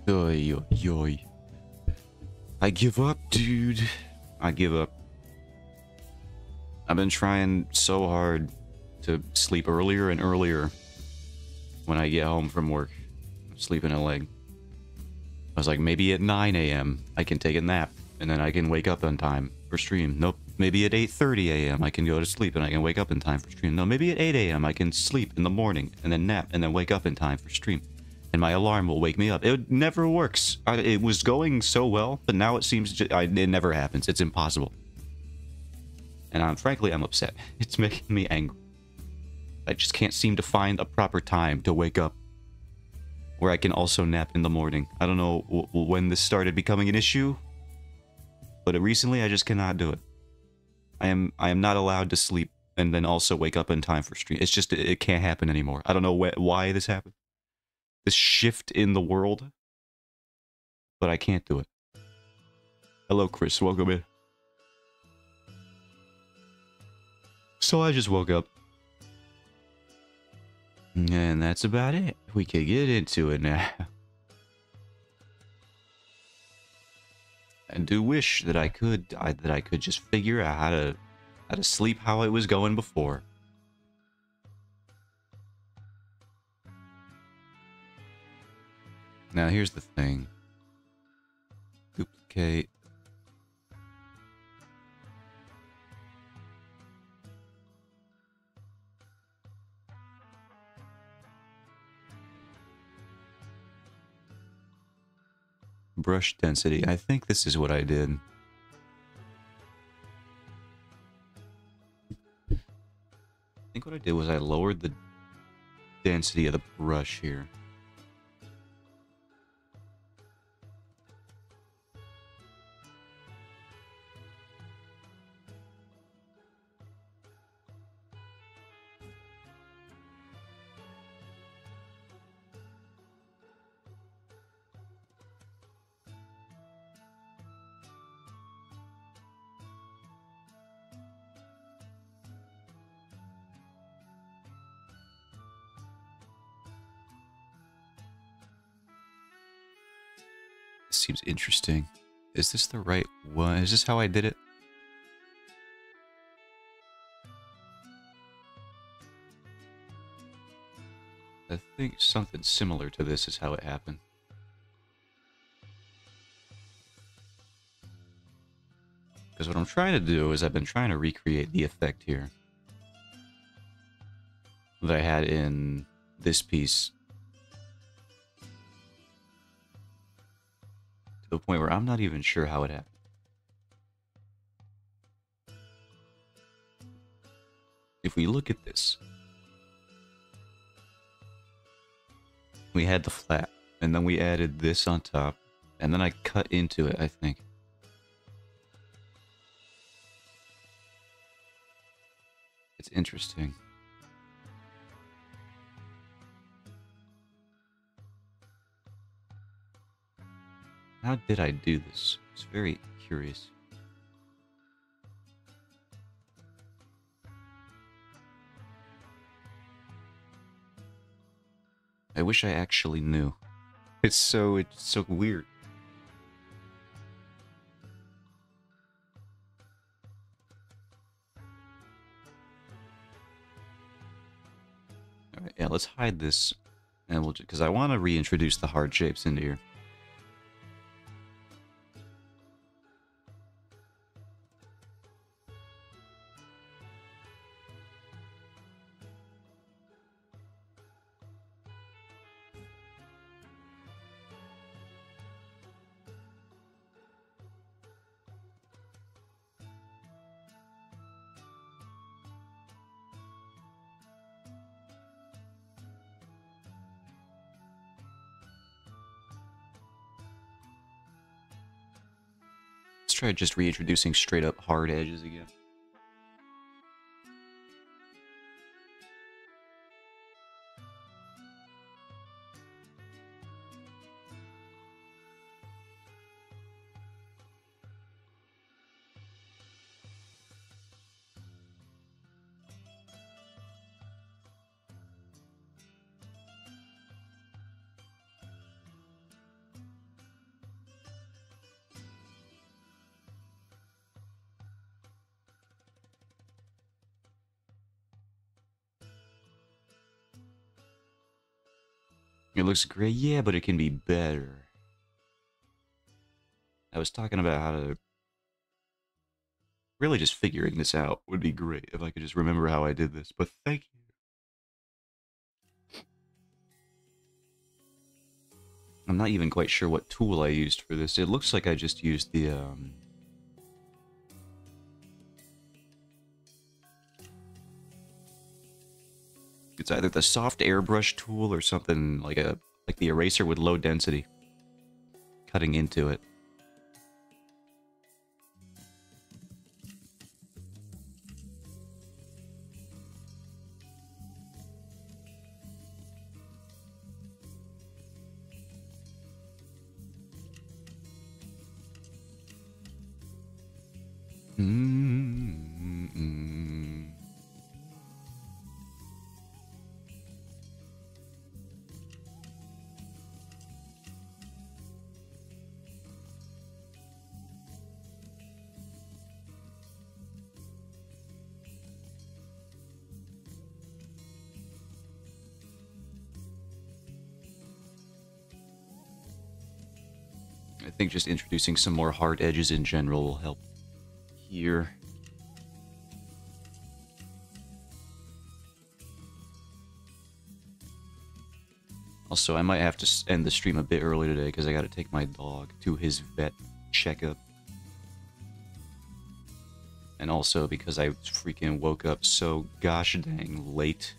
Oy, oy, oy. I give up, dude. I give up. I've been trying so hard to sleep earlier and earlier when I get home from work. I'm sleeping a leg. I was like, maybe at 9 a.m. I can take a nap, and then I can wake up on time for stream. Nope. Maybe at 8:30 a.m. I can go to sleep and I can wake up in time for stream. No, maybe at 8 a.m. I can sleep in the morning and then nap and then wake up in time for stream. And my alarm will wake me up. It never works. It was going so well, but now it seems it never happens. It's impossible. And frankly, I'm upset. It's making me angry. I just can't seem to find a proper time to wake up where I can also nap in the morning. I don't know when this started becoming an issue, but recently I just cannot do it. I am not allowed to sleep and then also wake up in time for stream. It's just, it can't happen anymore. I don't know why this happened. This shift in the world, but I can't do it. Hello, Chris. Welcome in. So I just woke up. And that's about it. We could get into it now. I do wish that I could just figure out how to sleep how it was going before. Now here's the thing. Duplicate. Brush density. I think this is what I did. I think what I did was I lowered the density of the brush here. Seems interesting. Is this the right one? Is this how I did it? I think something similar to this is how it happened. Because what I'm trying to do is I've been trying to recreate the effect here that I had in this piece. To the point where I'm not even sure how it happened. If we look at this, we had the flat, and then we added this on top, and then I cut into it, I think. It's interesting. How did I do this? It's very curious. I wish I actually knew. It's so weird. All right, yeah, let's hide this, and we'll because I want to reintroduce the hard shapes into here. Try just reintroducing straight up hard edges again. It looks great, yeah, but it can be better. I was talking about how to Really just figuring this out would be great if I could just remember how I did this, but thank you. I'm not even quite sure what tool I used for this. It looks like I just used the, it's either the soft airbrush tool or something like the eraser with low density. Cutting into it. I think just introducing some more hard edges in general will help here. Also, I might have to end the stream a bit early today because I got to take my dog to his vet checkup. And also because I freaking woke up so gosh dang late.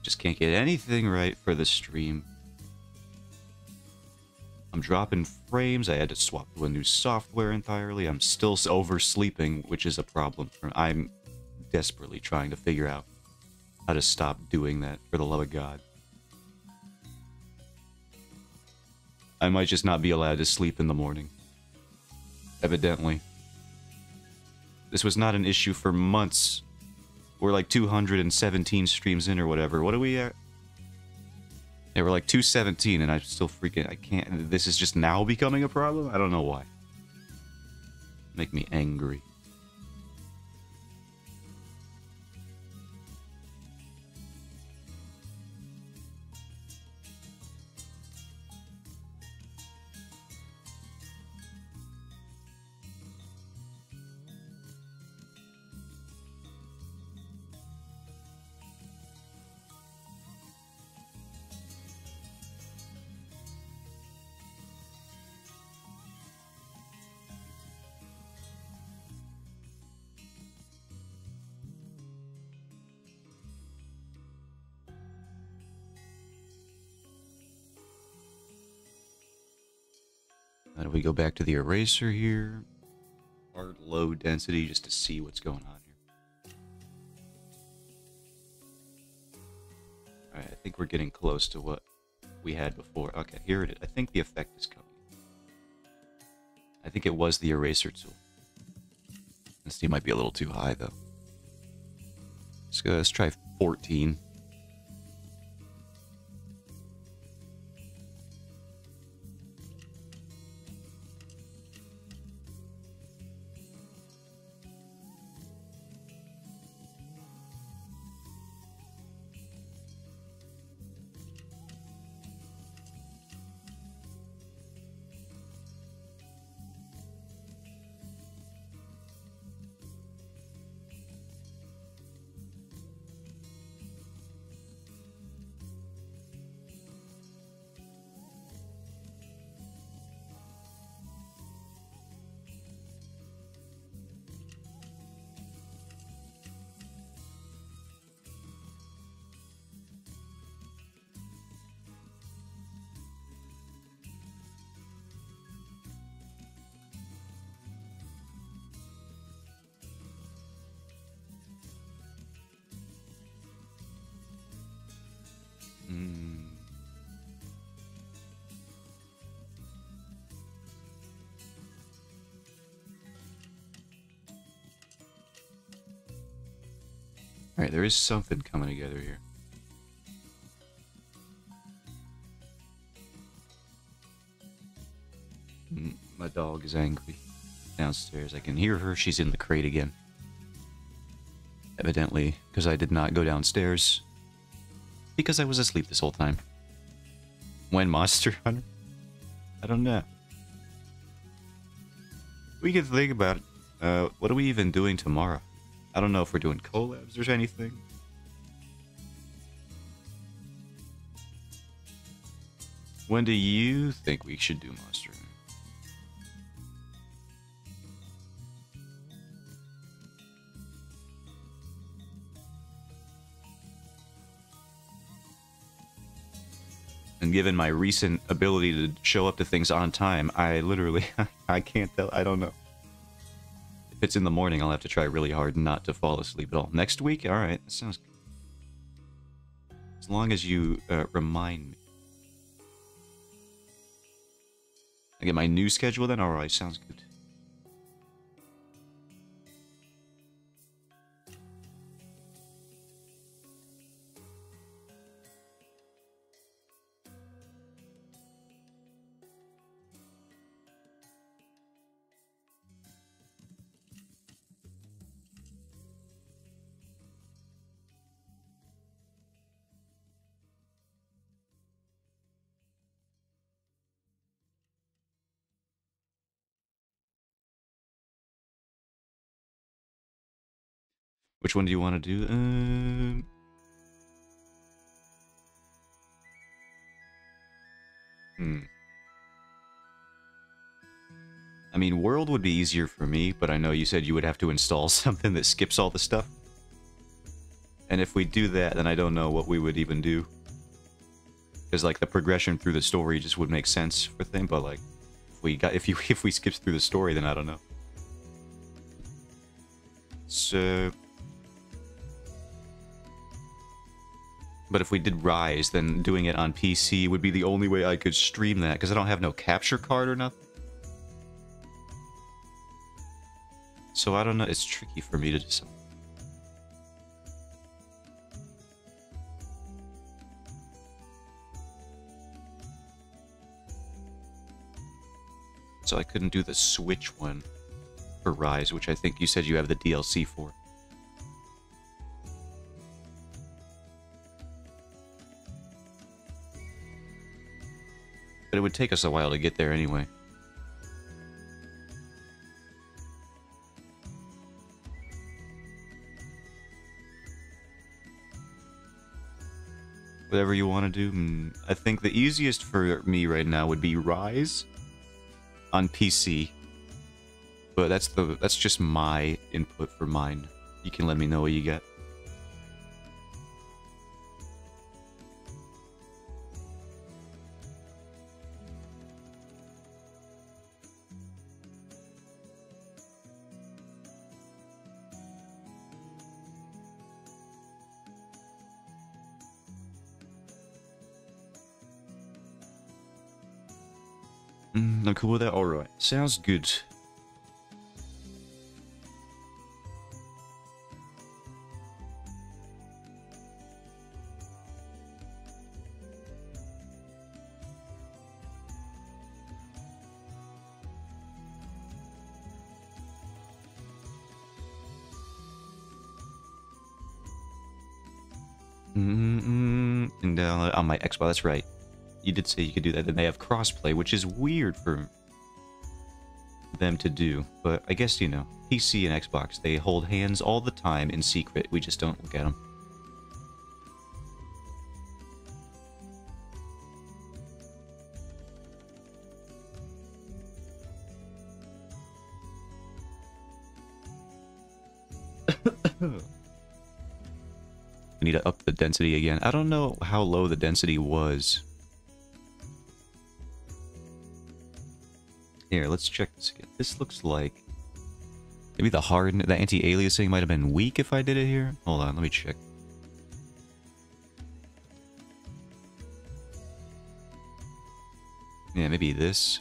Just can't get anything right for the stream. I'm dropping frames. I had to swap to a new software entirely. I'm still oversleeping, which is a problem. I'm desperately trying to figure out how to stop doing that, for the love of God. I might just not be allowed to sleep in the morning. Evidently. This was not an issue for months. We're like 217 streams in or whatever. What are we at? Yeah, we're like 217 and I'm still freaking... I can't... This is just now becoming a problem? I don't know why. Make me angry. How do we go back to the eraser here? Hard low density just to see what's going on here. Alright, I think we're getting close to what we had before. Okay, here it is. I think the effect is coming. I think it was the eraser tool. This might be a little too high though. Let's try 14. Alright, there is something coming together here. My dog is angry. Downstairs. I can hear her. She's in the crate again. Evidently, because I did not go downstairs. Because I was asleep this whole time. When Monster Hunter? I don't know. We can think about it. What are we even doing tomorrow? I don't know if we're doing collabs or anything. When do you think we should do Monster? And given my recent ability to show up to things on time, I literally, I can't tell, I don't know. If it's in the morning, I'll have to try really hard not to fall asleep at all. Next week? Alright, that sounds good. As long as you remind me. I get my new schedule then? Alright, sounds good. Which one do you want to do? I mean, World would be easier for me, but I know you said you would have to install something that skips all the stuff. And if we do that, then I don't know what we would even do. Because, like, the progression through the story just would make sense for thing, but, like, if we skip through the story, then I don't know. So... But if we did Rise, then doing it on PC would be the only way I could stream that, because I don't have no capture card or nothing. So I don't know, it's tricky for me to decide. So I couldn't do the Switch one for Rise, which I think you said you have the DLC for. But it would take us a while to get there anyway. Whatever you want to do. I think the easiest for me right now would be Rise on PC. But that's just my input for mine. You can let me know what you get. I'm cool with that? Alright. Sounds good. And on my Xbox, that's right. You did say you could do that, and they have crossplay, which is weird for them to do. But I guess, you know, PC and Xbox, they hold hands all the time in secret. We just don't look at them. We need to up the density again. I don't know how low the density was. Here, let's check this again. This looks like... Maybe the anti-aliasing might have been weak if I did it here. Hold on, let me check. Yeah, maybe this.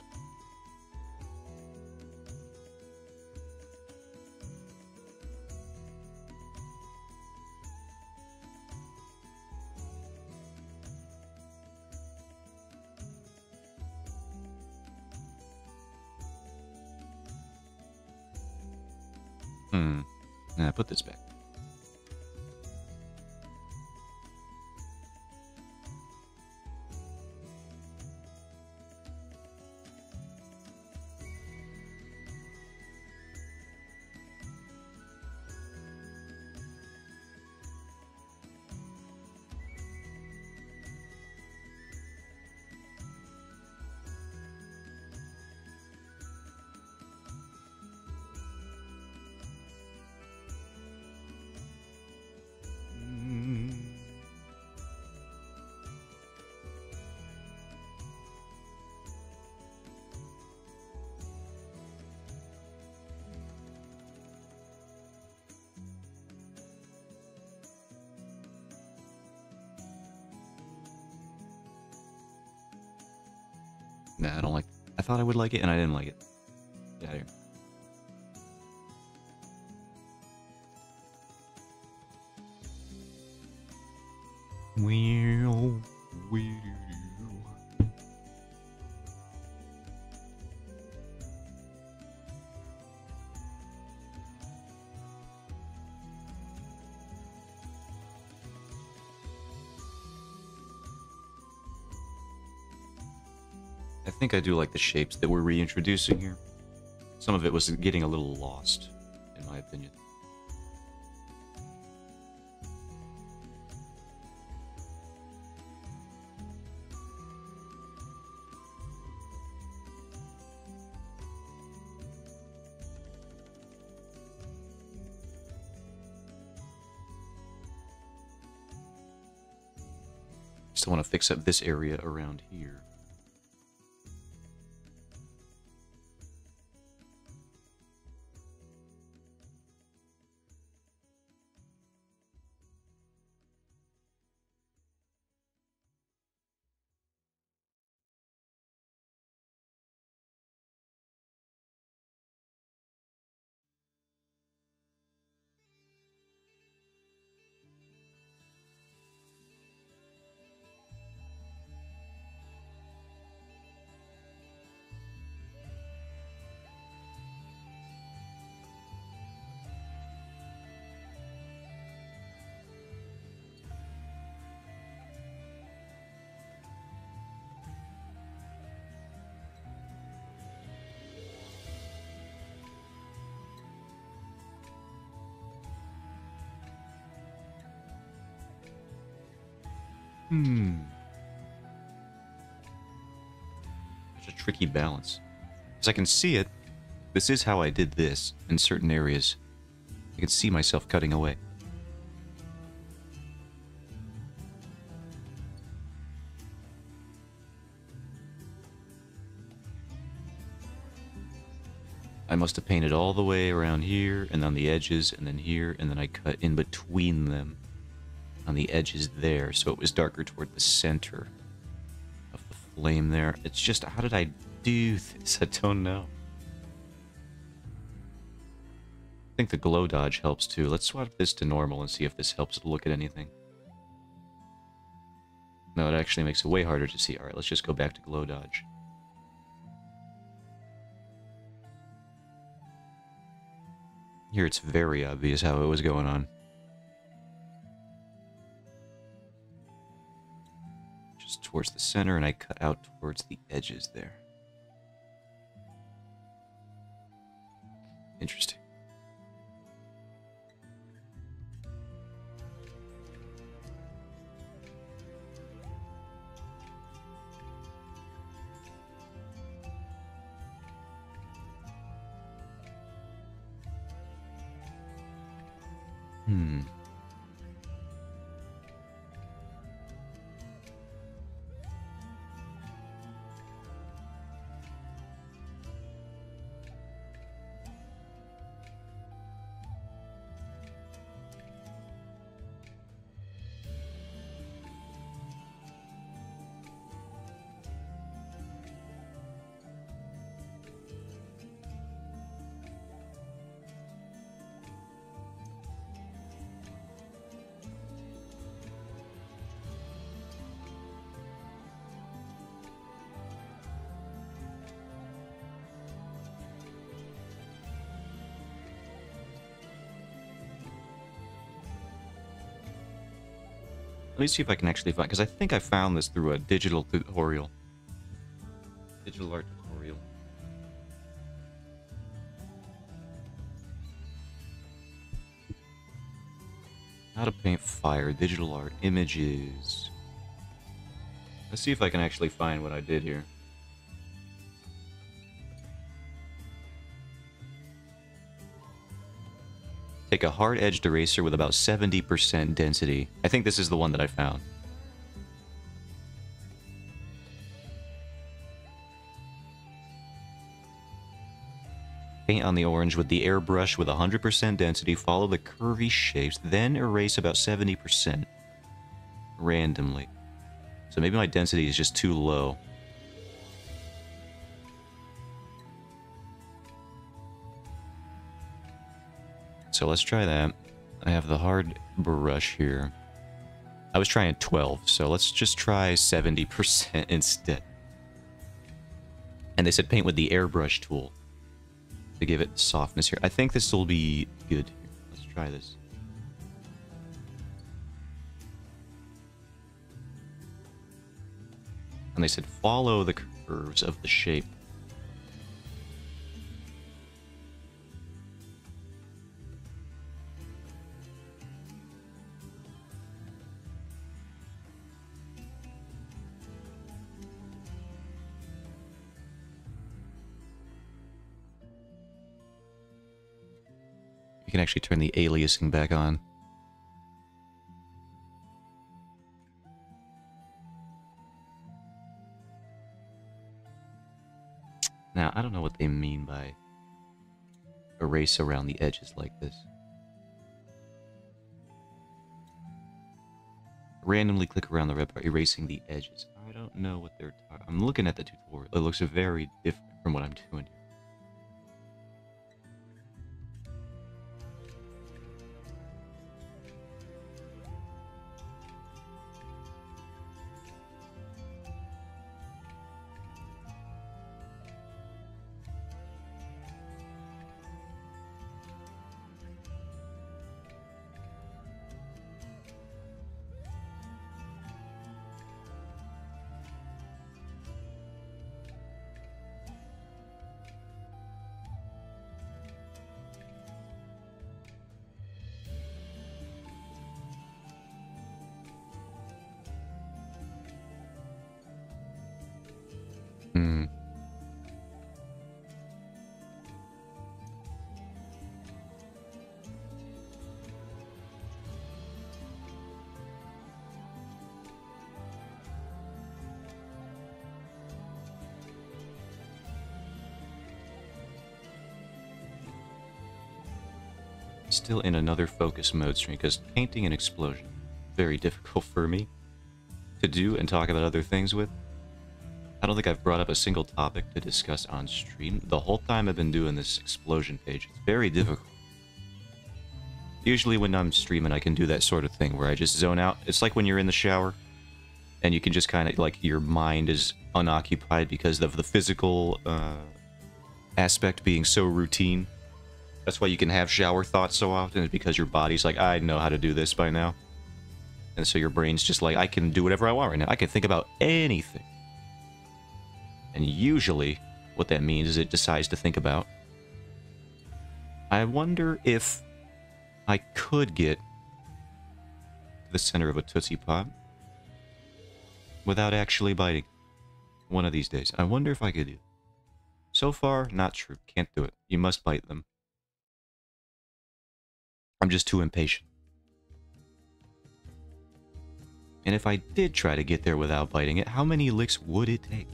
Nah, put this back. Nah, I don't like... I thought I would like it, and I didn't like it. Get out of here. Well, I think I do like the shapes that we're reintroducing here. Some of it was getting a little lost, in my opinion. Still want to fix up this area around here. Such a tricky balance. Because I can see it. This is how I did this in certain areas. I can see myself cutting away. I must have painted all the way around here, and on the edges, and then here, and then I cut in between them on the edges there, so it was darker toward the center of the flame there. It's just, how did I do this? I don't know. I think the glow dodge helps too. Let's swap this to normal and see if this helps look at anything. No, it actually makes it way harder to see. Alright, let's just go back to glow dodge. Here it's very obvious how it was going on. Just towards the center, and I cut out towards the edges there. Interesting. Let me see if I can actually find, because I think I found this through a digital tutorial. Digital art tutorial. How to paint fire, digital art, images. Let's see if I can actually find what I did here. Take a hard-edged eraser with about 70% density. I think this is the one that I found. Paint on the orange with the airbrush with 100% density. Follow the curvy shapes, then erase about 70% randomly. So maybe my density is just too low. So let's try that. I have the hard brush here. I was trying 12, so let's just try 70% instead. And they said paint with the airbrush tool to give it softness here. I think this will be good. Let's try this. And they said follow the curves of the shape. You can actually turn the aliasing back on. Now, I don't know what they mean by erase around the edges like this. Randomly click around the red part, erasing the edges. I don't know what they're talking. I'm looking at the tutorial. It looks very different from what I'm doing here. Still in another focus mode stream, because painting an explosion, very difficult for me to do and talk about other things with. I don't think I've brought up a single topic to discuss on stream the whole time I've been doing this explosion page. It's very difficult. Usually when I'm streaming, I can do that sort of thing where I just zone out. It's like when you're in the shower and you can just kind of, like, your mind is unoccupied because of the physical aspect being so routine. That's why you can have shower thoughts so often, is because your body's like, I know how to do this by now. And so your brain's just like, I can do whatever I want right now. I can think about anything. And usually, what that means is it decides to think about, I wonder if I could get to the center of a Tootsie Pop without actually biting. One of these days. I wonder if I could do it. So far, not true. Can't do it. You must bite them. I'm just too impatient. And if I did try to get there without biting it, how many licks would it take?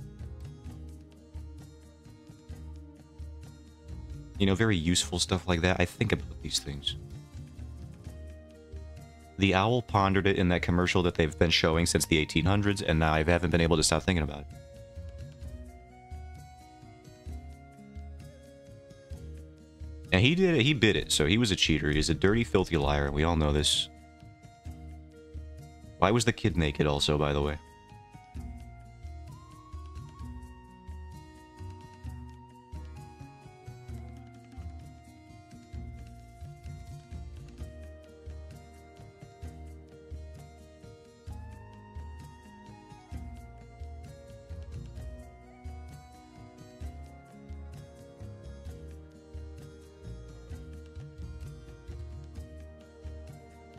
You know, very useful stuff like that. I think about these things. The owl pondered it in that commercial that they've been showing since the 1800s, and now I haven't been able to stop thinking about it. And he did it, he bit it, so he was a cheater. He's a dirty, filthy liar, and we all know this. Why was the kid naked also, by the way?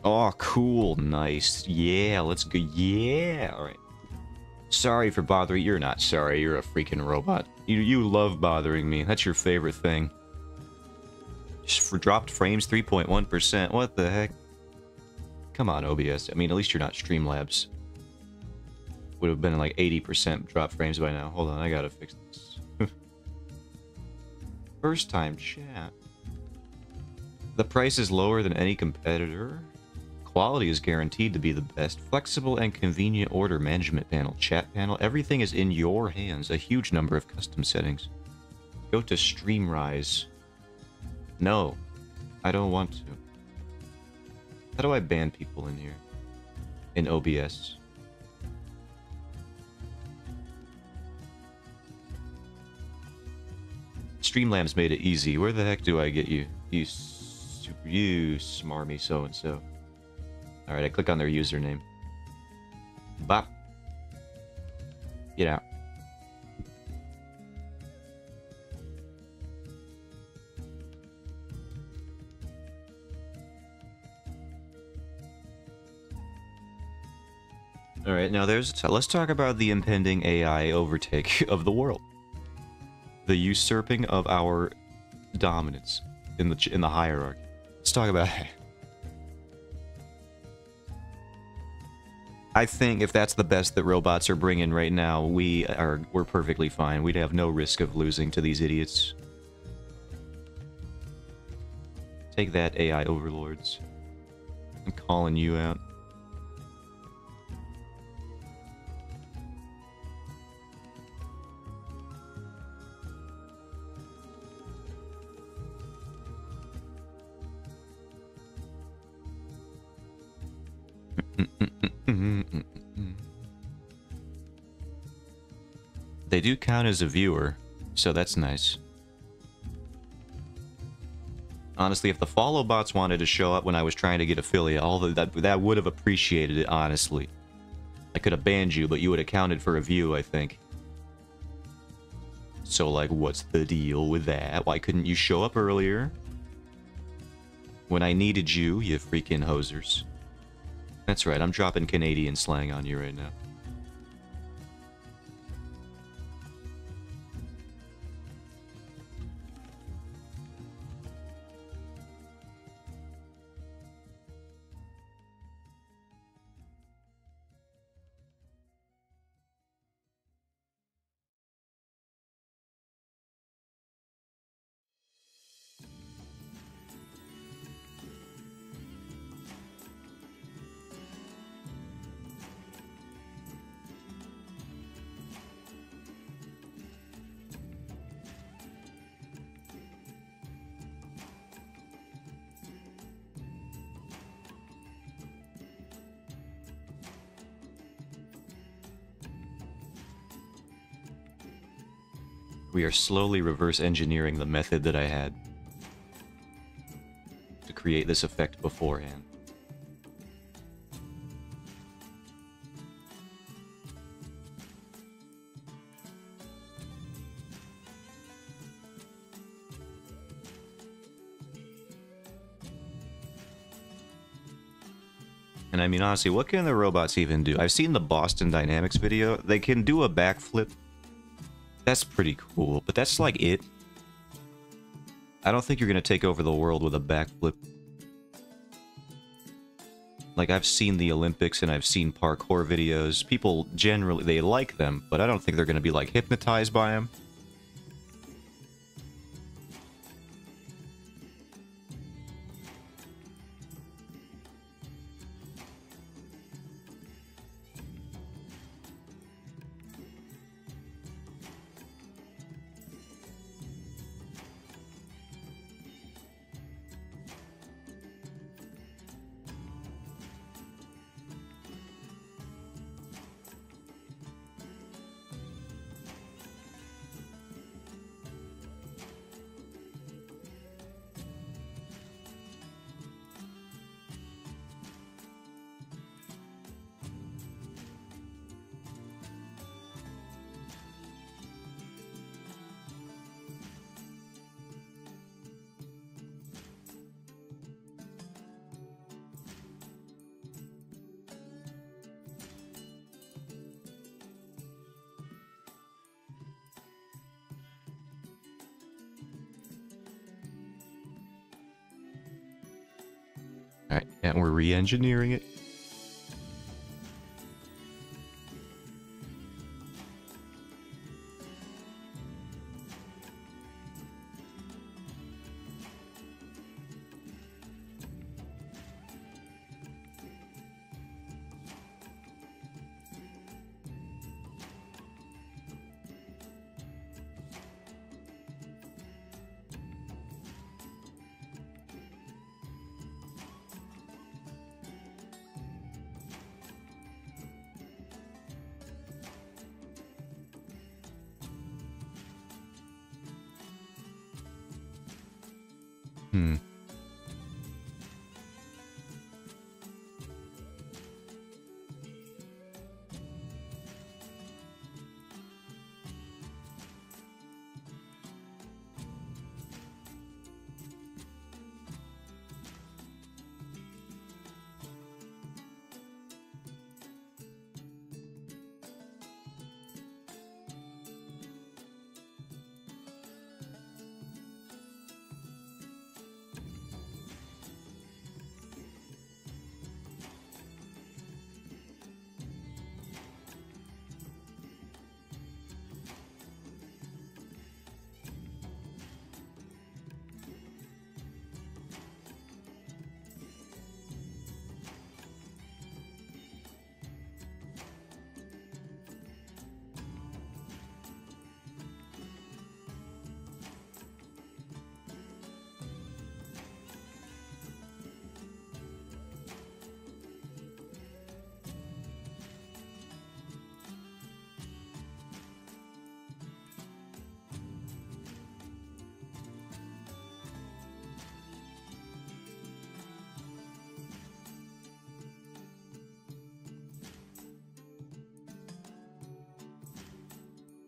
Oh, cool. Nice. Yeah, let's go. Yeah. All right. Sorry for bothering. You're not sorry. You're a freaking robot. You love bothering me. That's your favorite thing. Just for dropped frames, 3.1%. What the heck? Come on, OBS. I mean, at least you're not Streamlabs. Would have been like 80% drop frames by now. Hold on, I gotta fix this. First time chat. The price is lower than any competitor. Quality is guaranteed to be the best. Flexible and convenient order management panel, chat panel, everything is in your hands. A huge number of custom settings. Go to Streamrise. No, I don't want to. How do I ban people in here? In OBS? Streamlabs made it easy. Where the heck do I get you? You smarmy so-and-so. Alright, I click on their username. Bop. Get out. Alright, now let's talk about the impending AI overtake of the world. The usurping of our dominance in the hierarchy. Let's talk about it. I think if that's the best that robots are bringing right now, we're perfectly fine. We'd have no risk of losing to these idiots. Take that, AI overlords. I'm calling you out. They do count as a viewer, so that's nice. Honestly, if the follow bots wanted to show up when I was trying to get affiliate, that would have appreciated it, honestly. I could have banned you, but you would have counted for a view, I think. So, like, what's the deal with that? Why couldn't you show up earlier? When I needed you, you freaking hosers. That's right, I'm dropping Canadian slang on you right now. We are slowly reverse engineering the method that I had to create this effect beforehand. And I mean, honestly, what can the robots even do? I've seen the Boston Dynamics video. They can do a backflip. That's pretty cool, but that's like it. I don't think you're gonna take over the world with a backflip. Like, I've seen the Olympics and I've seen parkour videos. People generally, they like them, but I don't think they're gonna be, like, hypnotized by them. Alright, and we're re-engineering it. Hmm.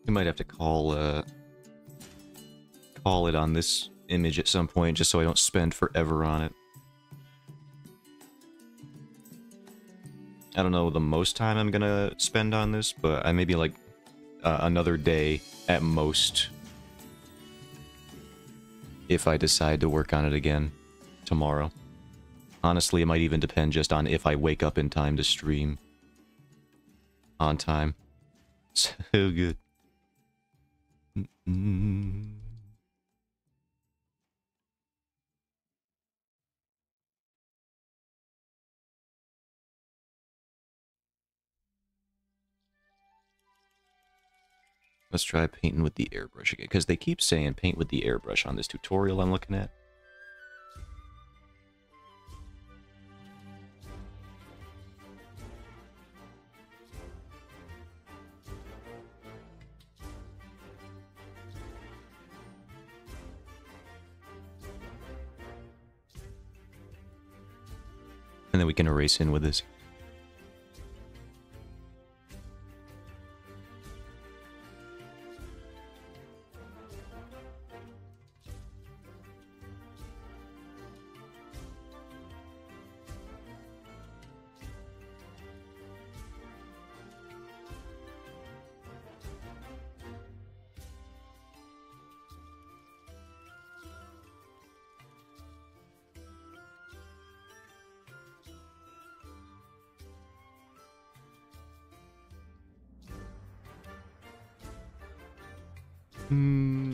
We might have to call it on this image at some point, just so I don't spend forever on it. I don't know the most time I'm gonna spend on this, but I maybe like another day at most if I decide to work on it again tomorrow. Honestly, it might even depend just on if I wake up in time to stream on time. So good. Let's try painting with the airbrush again, because they keep saying paint with the airbrush on this tutorial I'm looking at. And then we can erase in with this.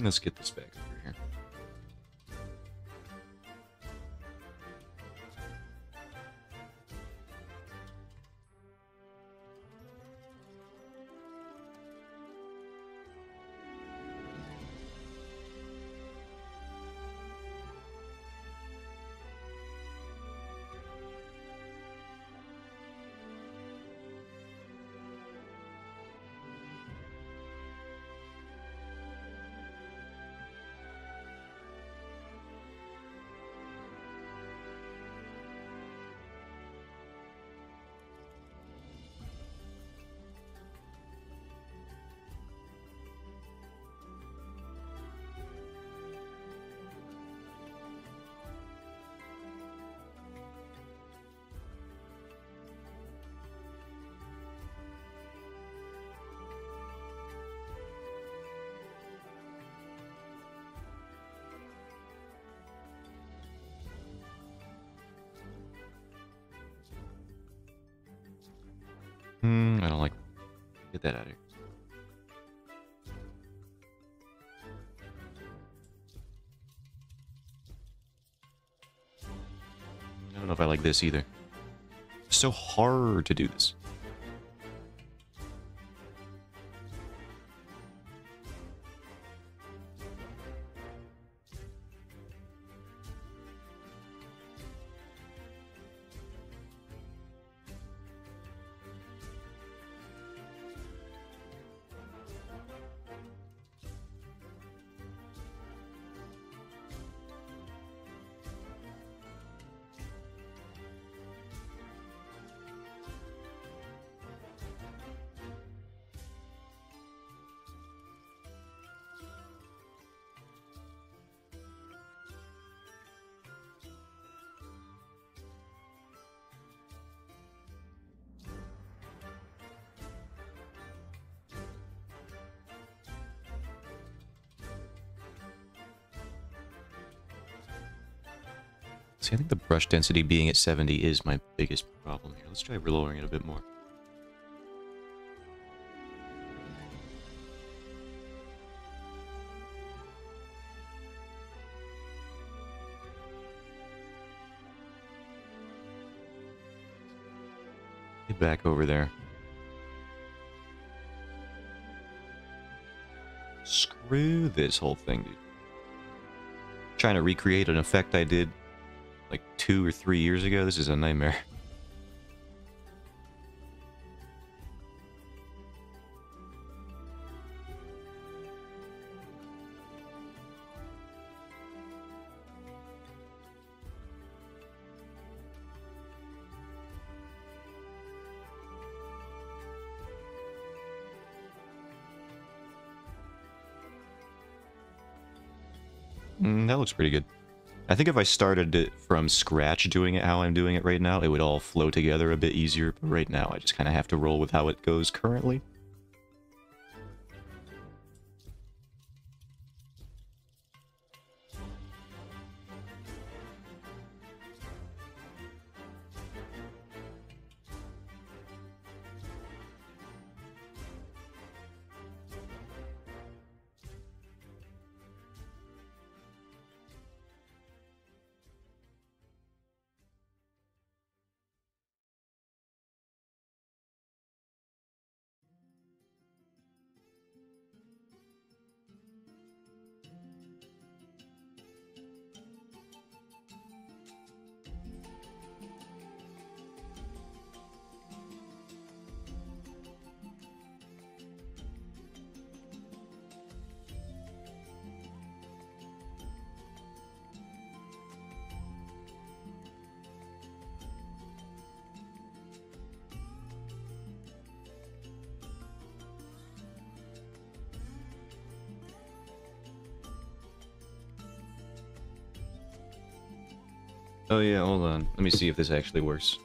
Let's get this back over here. I don't like... Get that out of here. I don't know if I like this either. It's so hard to do this. See, I think the brush density being at 70 is my biggest problem here. Let's try lowering it a bit more. Get back over there. Screw this whole thing, dude. Trying to recreate an effect I did like 2 or 3 years ago. This is a nightmare. That looks pretty good. I think if I started it from scratch doing it how I'm doing it right now, it would all flow together a bit easier. But right now, I just kind of have to roll with how it goes currently. Oh yeah, hold on. Let me see if this actually works.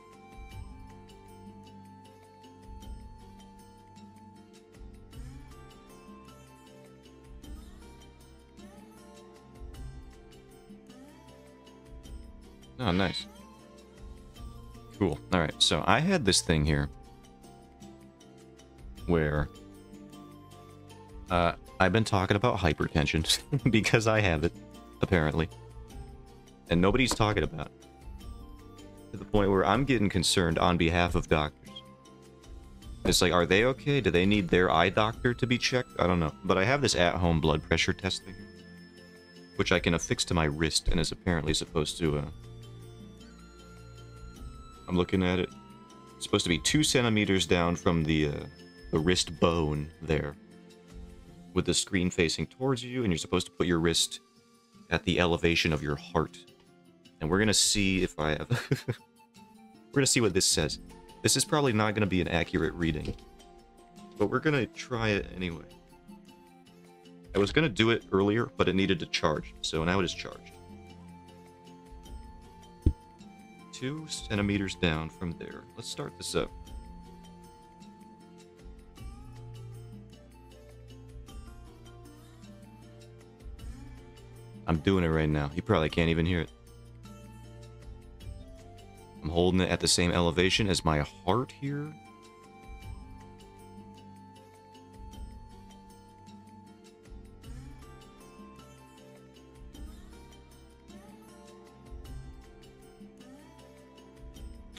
Oh, nice. Cool. Alright, so I had this thing here where I've been talking about hypertension because I have it, apparently. And nobody's talking about it. To the point where I'm getting concerned on behalf of doctors. It's like, are they okay? Do they need their eye doctor to be checked? I don't know. But I have this at-home blood pressure testing, which I can affix to my wrist and is apparently supposed to, I'm looking at it. It's supposed to be 2 centimeters down from the wrist bone there, with the screen facing towards you, and you're supposed to put your wrist at the elevation of your heart. And we're gonna see if I have... we're gonna see what this says. This is probably not gonna be an accurate reading, but we're gonna try it anyway. I was gonna do it earlier, but it needed to charge, so now it is charged. 2 centimeters down from there. Let's start this up. I'm doing it right now. You probably can't even hear it. I'm holding it at the same elevation as my heart here.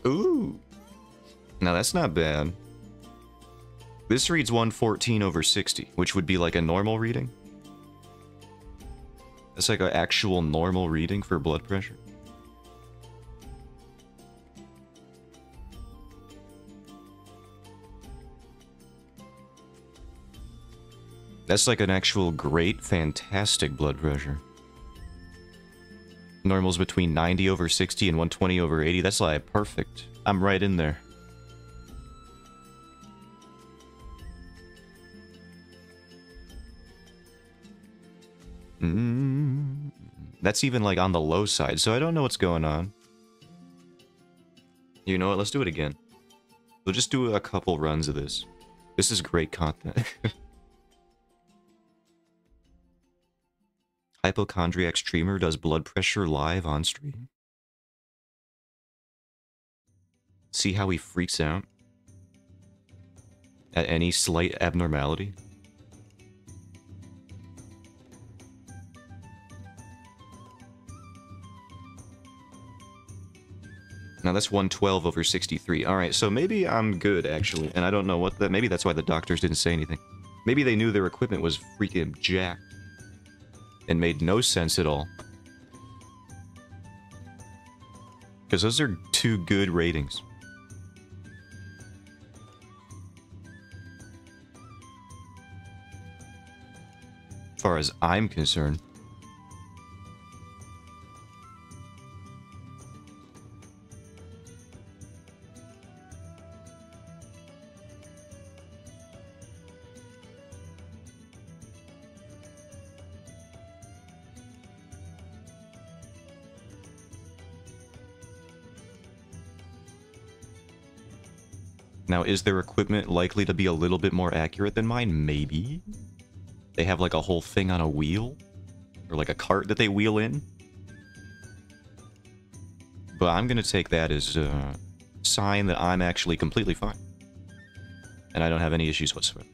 Ooh. Now that's not bad. This reads 114/60, which would be like a normal reading. That's like an actual normal reading for blood pressure. That's like an actual great, fantastic blood pressure. Normal's between 90/60 and 120/80. That's like perfect. I'm right in there. That's even like on the low side, so I don't know what's going on. You know what? Let's do it again. We'll just do a couple runs of this. This is great content. Hypochondriac streamer does blood pressure live on stream. See how he freaks out at any slight abnormality? Now that's 112 over 63. Alright, so maybe I'm good, actually. And I don't know what that... Maybe that's why the doctors didn't say anything. Maybe they knew their equipment was freaking jacked. And made no sense at all. Because those are 2 good ratings. As far as I'm concerned. Now, is their equipment likely to be a little bit more accurate than mine? Maybe. They have like a whole thing on a wheel? Or like a cart that they wheel in? But I'm gonna take that as a sign that I'm actually completely fine. And I don't have any issues whatsoever.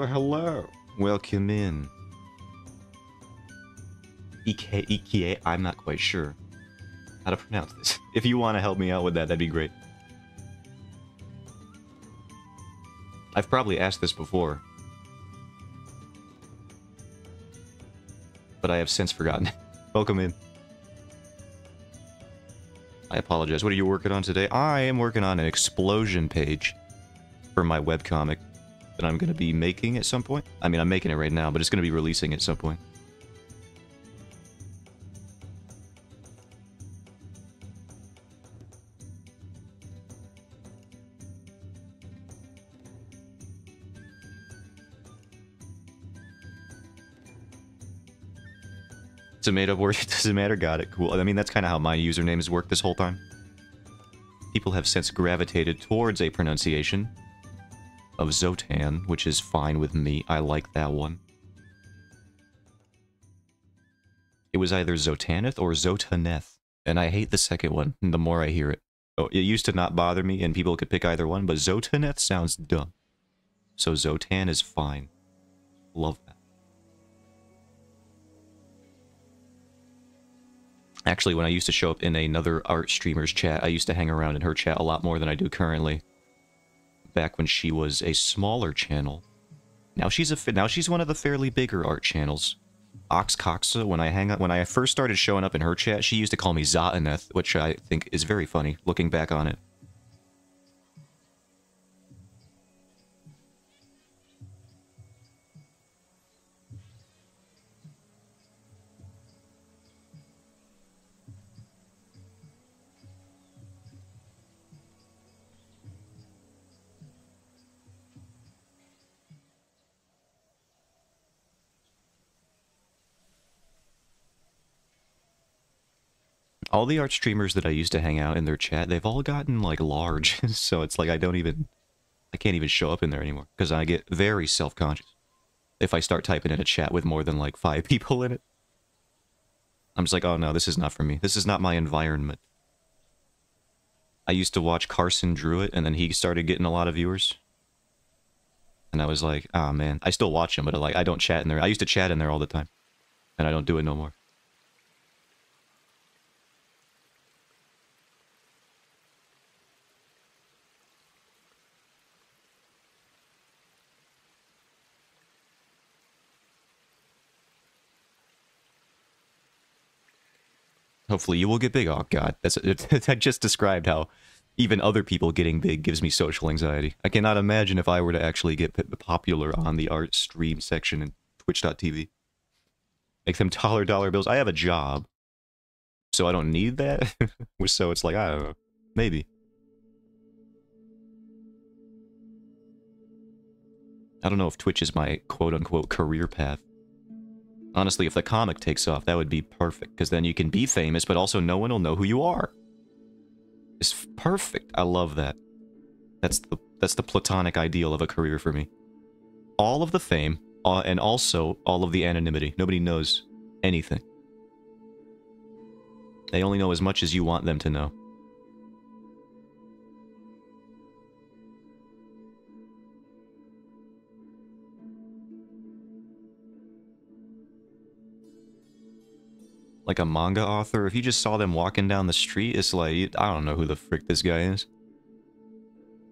Hello. Welcome in. Ike, I'm not quite sure how to pronounce this. If you want to help me out with that, that'd be great. I've probably asked this before, but I have since forgotten. Welcome in. I apologize. What are you working on today? I am working on an explosion page for my webcomic that I'm going to be making at some point. I mean, I'm making it right now, but it's going to be releasing at some point. Tomato board, it doesn't matter, got it, cool. I mean, that's kind of how my username has worked this whole time. People have since gravitated towards a pronunciation of Zotan, which is fine with me. I like that one. It was either Zotaneth or Zotaneth, and I hate the second one the more I hear it. Oh, it used to not bother me, and people could pick either one, but Zotaneth sounds dumb. So Zotan is fine. Love that. Actually, when I used to show up in another art streamer's chat, I used to hang around in her chat a lot more than I do currently. Back when she was a smaller channel. Now she's one of the fairly bigger art channels. Oxcoxa, when I first started showing up in her chat, she used to call me Zotaneth, which I think is very funny, looking back on it. All the art streamers that I used to hang out in their chat, they've all gotten, like, large. So it's like I can't even show up in there anymore. Because I get very self-conscious if I start typing in a chat with more than, like, 5 people in it. I'm just like, oh no, this is not for me. This is not my environment. I used to watch Carson Druitt, and then he started getting a lot of viewers. And I was like, ah, man. I still watch him, but, like, I don't chat in there. I used to chat in there all the time. And I don't do it no more. Hopefully you will get big. Oh god, I just described how even other people getting big gives me social anxiety. I cannot imagine if I were to actually get popular on the art stream section in Twitch.tv. Make them dollar bills. I have a job, so I don't need that. So it's like, I don't know, maybe. I don't know if Twitch is my quote-unquote career path. Honestly, if the comic takes off, that would be perfect, because then you can be famous, but also no one will know who you are. It's perfect. I love that. That's the platonic ideal of a career for me. All of the fame, and also all of the anonymity. Nobody knows anything. They only know as much as you want them to know. Like a manga author, if you just saw them walking down the street, it's like, I don't know who the frick this guy is.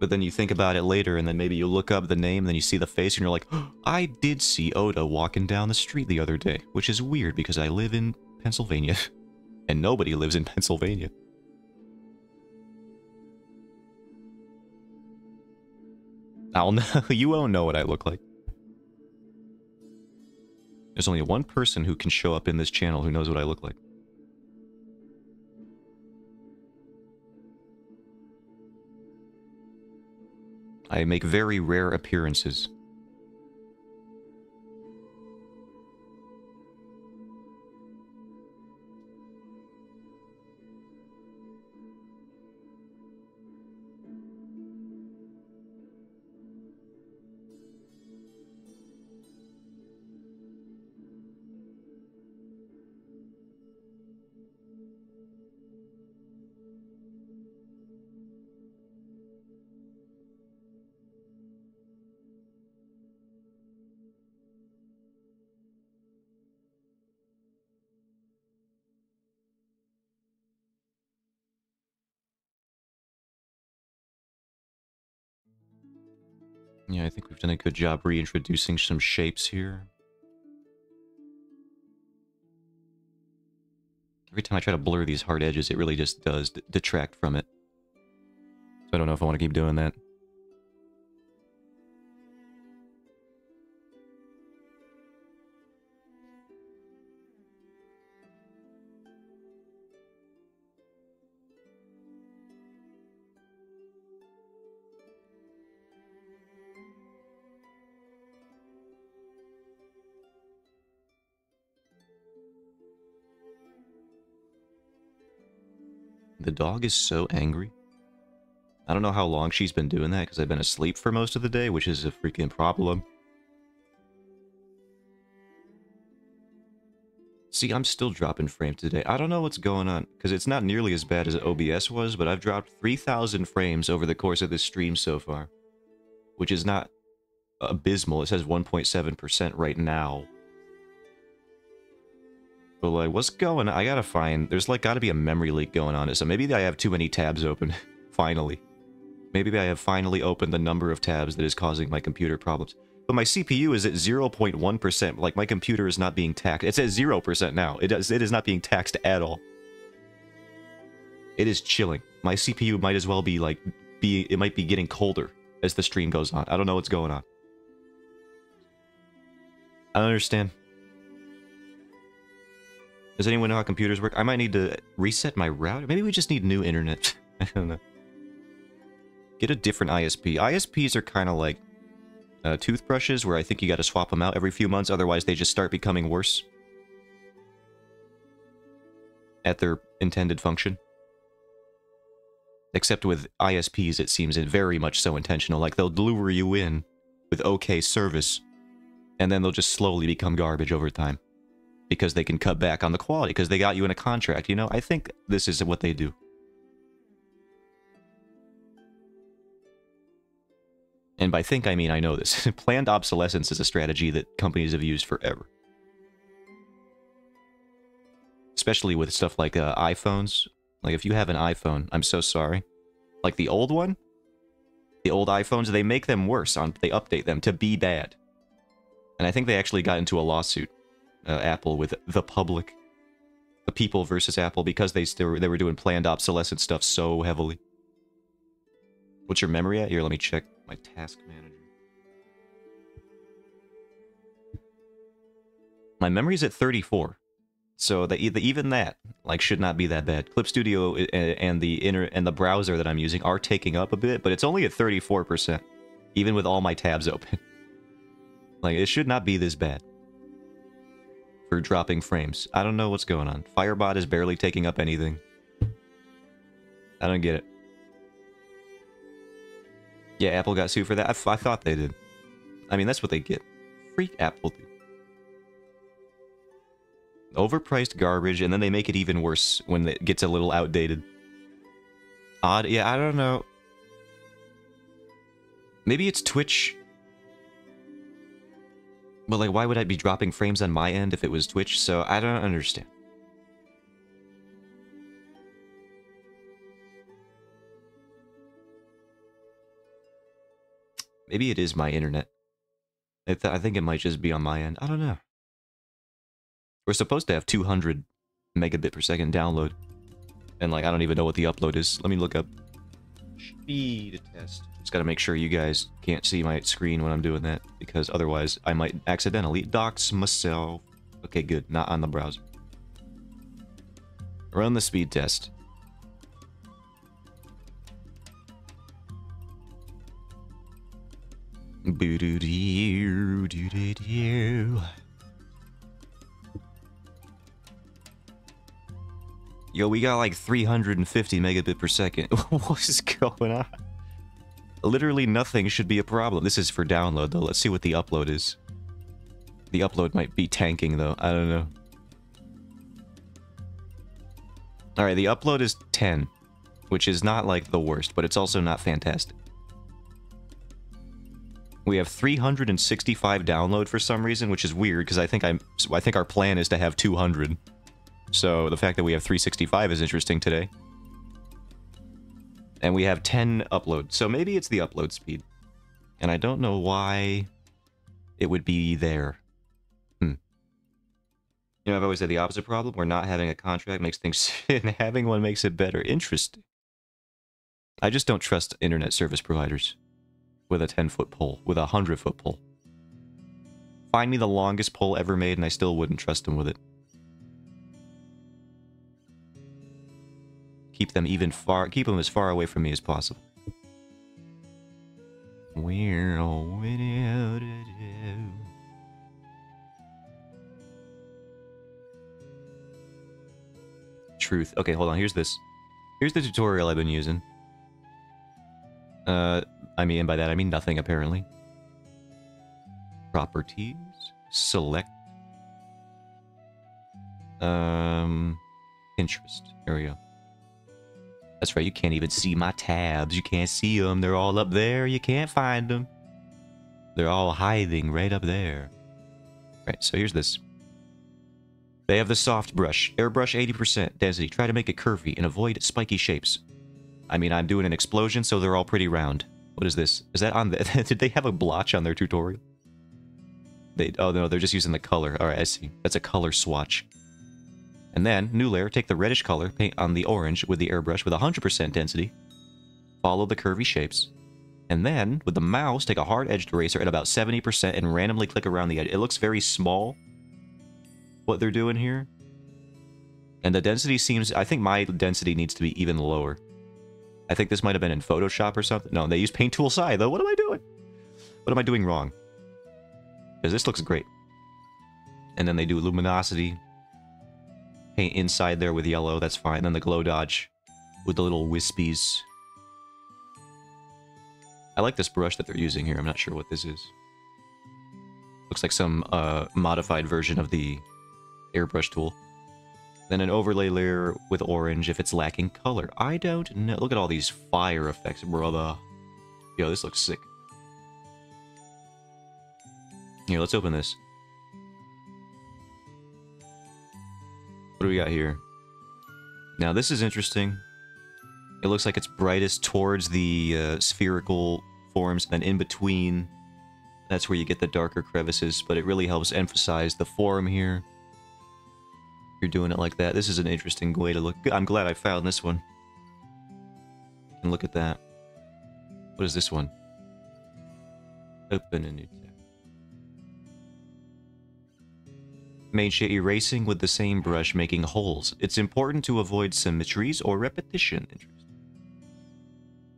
But then you think about it later, and then maybe you look up the name, and then you see the face, and you're like, oh, I did see Oda walking down the street the other day, which is weird because I live in Pennsylvania, and nobody lives in Pennsylvania. I'll know, you won't know what I look like. There's only one person who can show up in this channel who knows what I look like. I make very rare appearances. Yeah, I think we've done a good job reintroducing some shapes here. Every time I try to blur these hard edges, it really just does detract from it. So I don't know if I want to keep doing that. The dog is so angry. I don't know how long she's been doing that, because I've been asleep for most of the day, which is a freaking problem. See, I'm still dropping frames today. I don't know what's going on, because it's not nearly as bad as OBS was, but I've dropped 3,000 frames over the course of this stream so far. Which is not abysmal. It says 1.7% right now. But like, what's going on? I gotta find... There's like gotta be a memory leak going on. So maybe I have too many tabs open. Finally. Maybe I have finally opened the number of tabs that is causing my computer problems. But my CPU is at 0.1%. Like, my computer is not being taxed. It's at 0% now. It is not being taxed at all. It is chilling. My CPU might as well be, like, it might be getting colder as the stream goes on. I don't know what's going on. I don't understand. Does anyone know how computers work? I might need to reset my router. Maybe we just need new internet. I don't know. Get a different ISP. ISPs are kind of like toothbrushes, where I think you got to swap them out every few months, otherwise they just start becoming worse at their intended function. Except with ISPs, it seems very much so intentional. Like, they'll lure you in with okay service, and then they'll just slowly become garbage over time. Because they can cut back on the quality, because they got you in a contract, you know? I think this is what they do. And by think, I mean I know this. Planned obsolescence is a strategy that companies have used forever. Especially with stuff like iPhones. Like, if you have an iPhone, I'm so sorry. Like, the old one? The old iPhones, they make them worse. They update them to be bad. And I think they actually got into a lawsuit, Apple, with the public. The people versus Apple, because they were doing planned obsolescence stuff so heavily. What's your memory at? Here, let me check my task manager. My memory's at 34. So even that, like, should not be that bad. Clip Studio and the browser that I'm using are taking up a bit, but it's only at 34%, even with all my tabs open. Like, it should not be this bad. for dropping frames. I don't know what's going on. Firebot is barely taking up anything. I don't get it. Yeah, Apple got sued for that. I thought they did. I mean, that's what they get. Freak Apple, dude. Overpriced garbage, and then they make it even worse when it gets a little outdated. Odd. Yeah, I don't know. Maybe it's Twitch. But, like, why would I be dropping frames on my end if it was Twitch? So, I don't understand. Maybe it is my internet. I think it might just be on my end. I don't know. We're supposed to have 200 megabit per second download. And, like, I don't even know what the upload is. Let me look up. Speed test. Just gotta make sure you guys can't see my screen when I'm doing that, because otherwise I might accidentally dox myself. Okay, good. Not on the browser. Run the speed test. Yo, we got like 350 megabit per second. What is going on? Literally nothing should be a problem. This is for download, though. Let's see what the upload is. The upload might be tanking, though. I don't know. Alright, the upload is 10, which is not, like, the worst, but it's also not fantastic. We have 365 download for some reason, which is weird, because I think our plan is to have 200. So the fact that we have 365 is interesting today. And we have 10 upload, so maybe it's the upload speed. And I don't know why it would be there. You know, I've always had the opposite problem, where not having a contract makes things... and having one makes it better. Interesting. I just don't trust internet service providers with a 10-foot pole, with a 100-foot pole. Find me the longest pole ever made, and I still wouldn't trust them with it. Keep them as far away from me as possible. Truth. Okay, hold on. Here's this. Here's the tutorial I've been using. I mean, by that I mean nothing, apparently. Properties. Select. Pinterest. There we go. That's right, you can't even see my tabs. You can't see them. They're all up there. You can't find them. They're all hiding right up there. Right, so here's this. They have the soft brush. Airbrush 80% density. Try to make it curvy and avoid spiky shapes. I mean, I'm doing an explosion, so they're all pretty round. What is this? Is that on the... Did they have a blotch on their tutorial? Oh, no, they're just using the color. Alright, I see. That's a color swatch. And then, new layer, take the reddish color, paint on the orange with the airbrush with 100% density. Follow the curvy shapes. And then, with the mouse, take a hard-edged eraser at about 70% and randomly click around the edge. It looks very small, what they're doing here. And the density seems... I think my density needs to be even lower. I think this might have been in Photoshop or something. No, they use Paint Tool Sci, though. What am I doing? What am I doing wrong? Because this looks great. And then they do luminosity. Paint inside there with yellow, that's fine. Then the glow dodge with the little wispies. I like this brush that they're using here. I'm not sure what this is. Looks like some modified version of the airbrush tool. Then an overlay layer with orange if it's lacking color. I don't know. Look at all these fire effects, brother. Yo, this looks sick. Here, let's open this. What do we got here? Now, this is interesting. It looks like it's brightest towards the spherical forms, and then in between, that's where you get the darker crevices, but it really helps emphasize the form here. You're doing it like that. This is an interesting way to look. I'm glad I found this one. And look at that. What is this one? Open a new tab. Main shade erasing with the same brush, making holes. It's important to avoid symmetries or repetition. Interesting.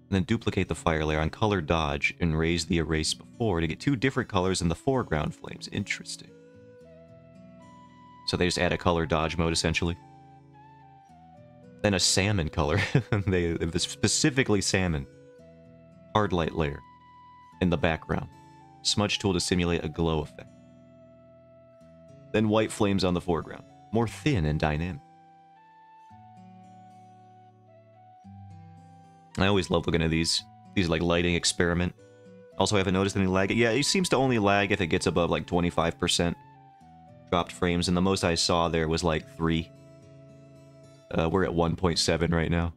And then duplicate the fire layer on color dodge and raise the erase before to get two different colors in the foreground flames. Interesting. So they just add a color dodge mode, essentially. Then a salmon color. They specifically salmon. Hard light layer in the background. Smudge tool to simulate a glow effect. Then white flames on the foreground. More thin and dynamic. I always love looking at these. These like lighting experiment. Also, I haven't noticed any lag. Yeah, it seems to only lag if it gets above like 25% dropped frames, and the most I saw there was like 3. We're at 1.7 right now.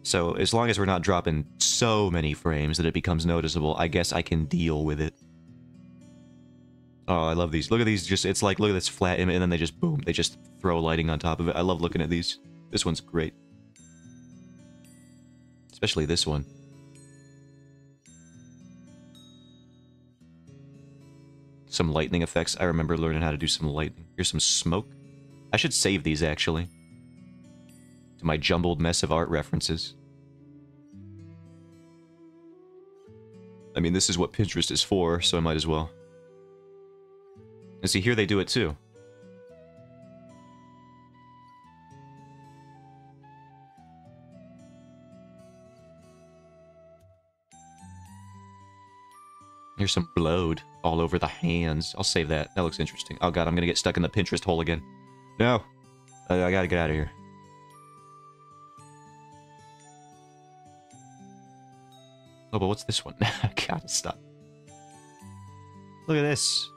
So as long as we're not dropping so many frames that it becomes noticeable, I guess I can deal with it. Oh, I love these. Look at these. Just it's like, look at this flat image, and then they just, boom, they just throw lighting on top of it. I love looking at these. This one's great. Especially this one. Some lightning effects. I remember learning how to do some lightning. Here's some smoke. I should save these, actually. To my jumbled mess of art references. I mean, this is what Pinterest is for, so I might as well. And see, here they do it too. Here's some blowed all over the hands. I'll save that. That looks interesting. Oh god, I'm gonna get stuck in the Pinterest hole again. No! I gotta get out of here. Oh, but what's this one? I gotta stop. Look at this.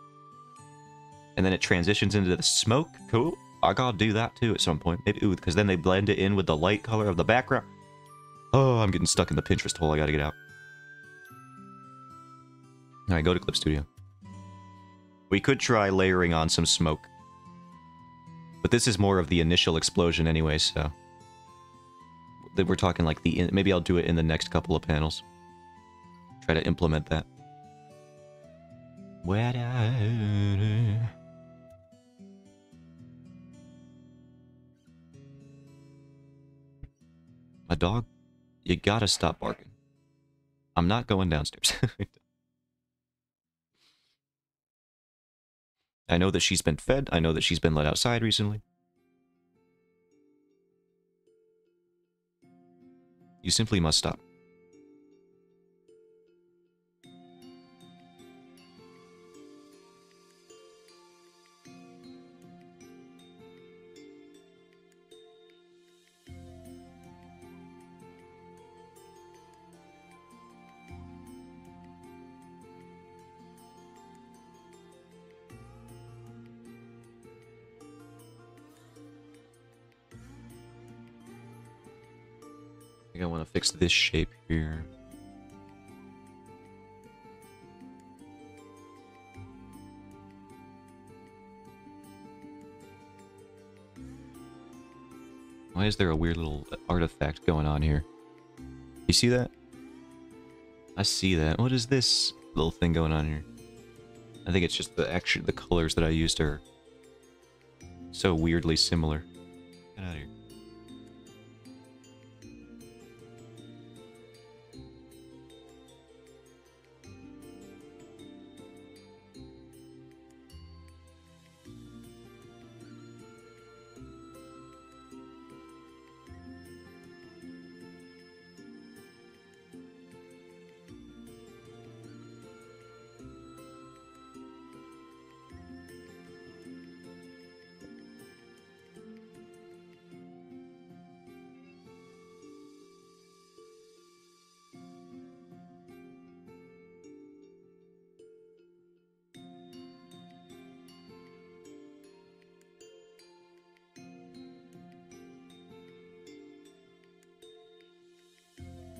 And then it transitions into the smoke. Cool. I gotta do that too at some point. Maybe, ooh, because then they blend it in with the light color of the background. Oh, I'm getting stuck in the Pinterest hole. I gotta get out. Alright, go to Clip Studio. We could try layering on some smoke. But this is more of the initial explosion anyway, so... We're talking like the... Maybe I'll do it in the next couple of panels. Try to implement that. My dog, you gotta stop barking. I'm not going downstairs. I know that she's been fed. I know that she's been let outside recently. You simply must stop. I want to fix this shape here. Why is there a weird little artifact going on here? You see that? I see that. What is this little thing going on here? I think it's just the colors that I used are so weirdly similar. Get out of here.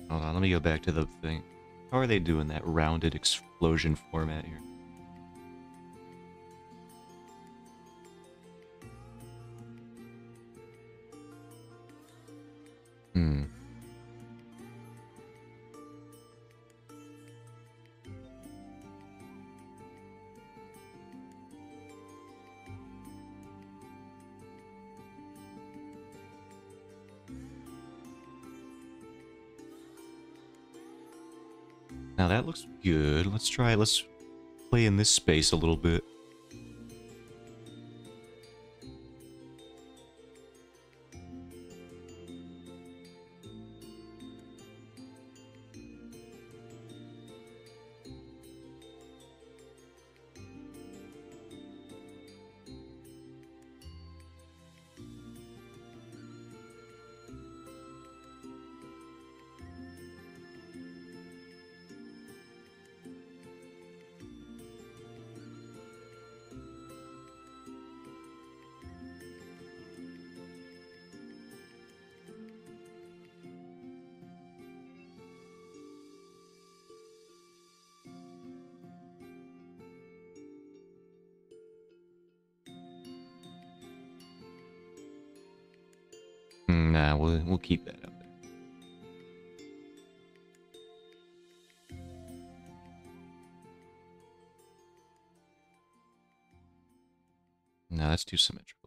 Hold on, let me go back to the thing. How are they doing that rounded explosion format here? Now that looks good. Let's play in this space a little bit. Nah, we'll keep that up there. No, that's too symmetrical there.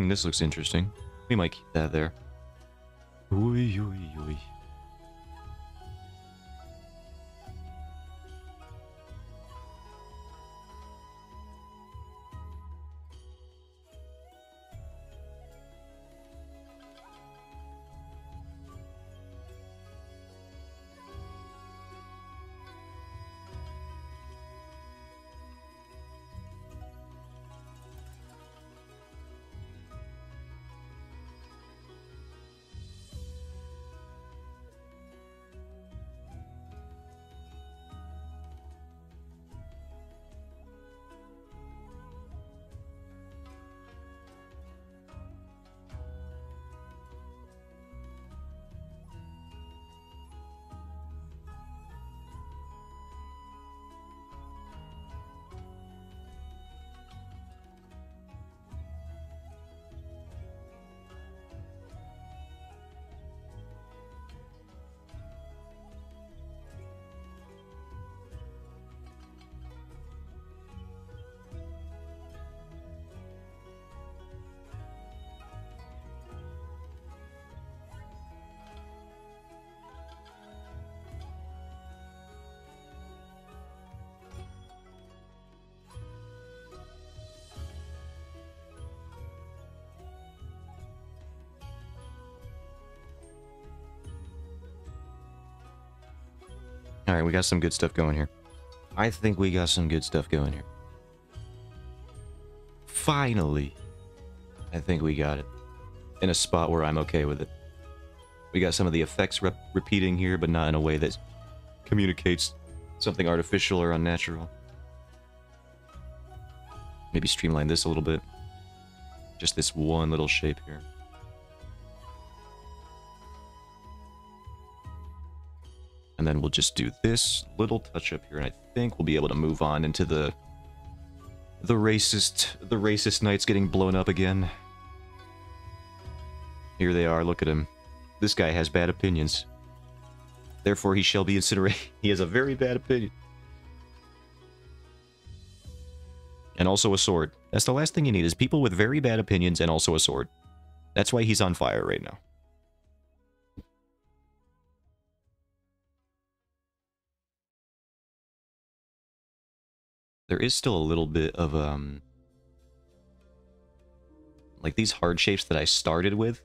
This looks interesting. We might keep that there. Oy, oy, oy. Alright, we got some good stuff going here. I think we got some good stuff going here. Finally! I think we got it. In a spot where I'm okay with it. We got some of the effects repeating here, but not in a way that communicates something artificial or unnatural. Maybe streamline this a little bit. Just this one little shape here. And then we'll just do this little touch up here, and I think we'll be able to move on into the racist knights getting blown up again. Here they are, look at him. This guy has bad opinions. Therefore he shall be incinerated. He has a very bad opinion. And also a sword. That's the last thing you need, is people with very bad opinions and also a sword. That's why he's on fire right now. There is still a little bit of, like these hard shapes that I started with.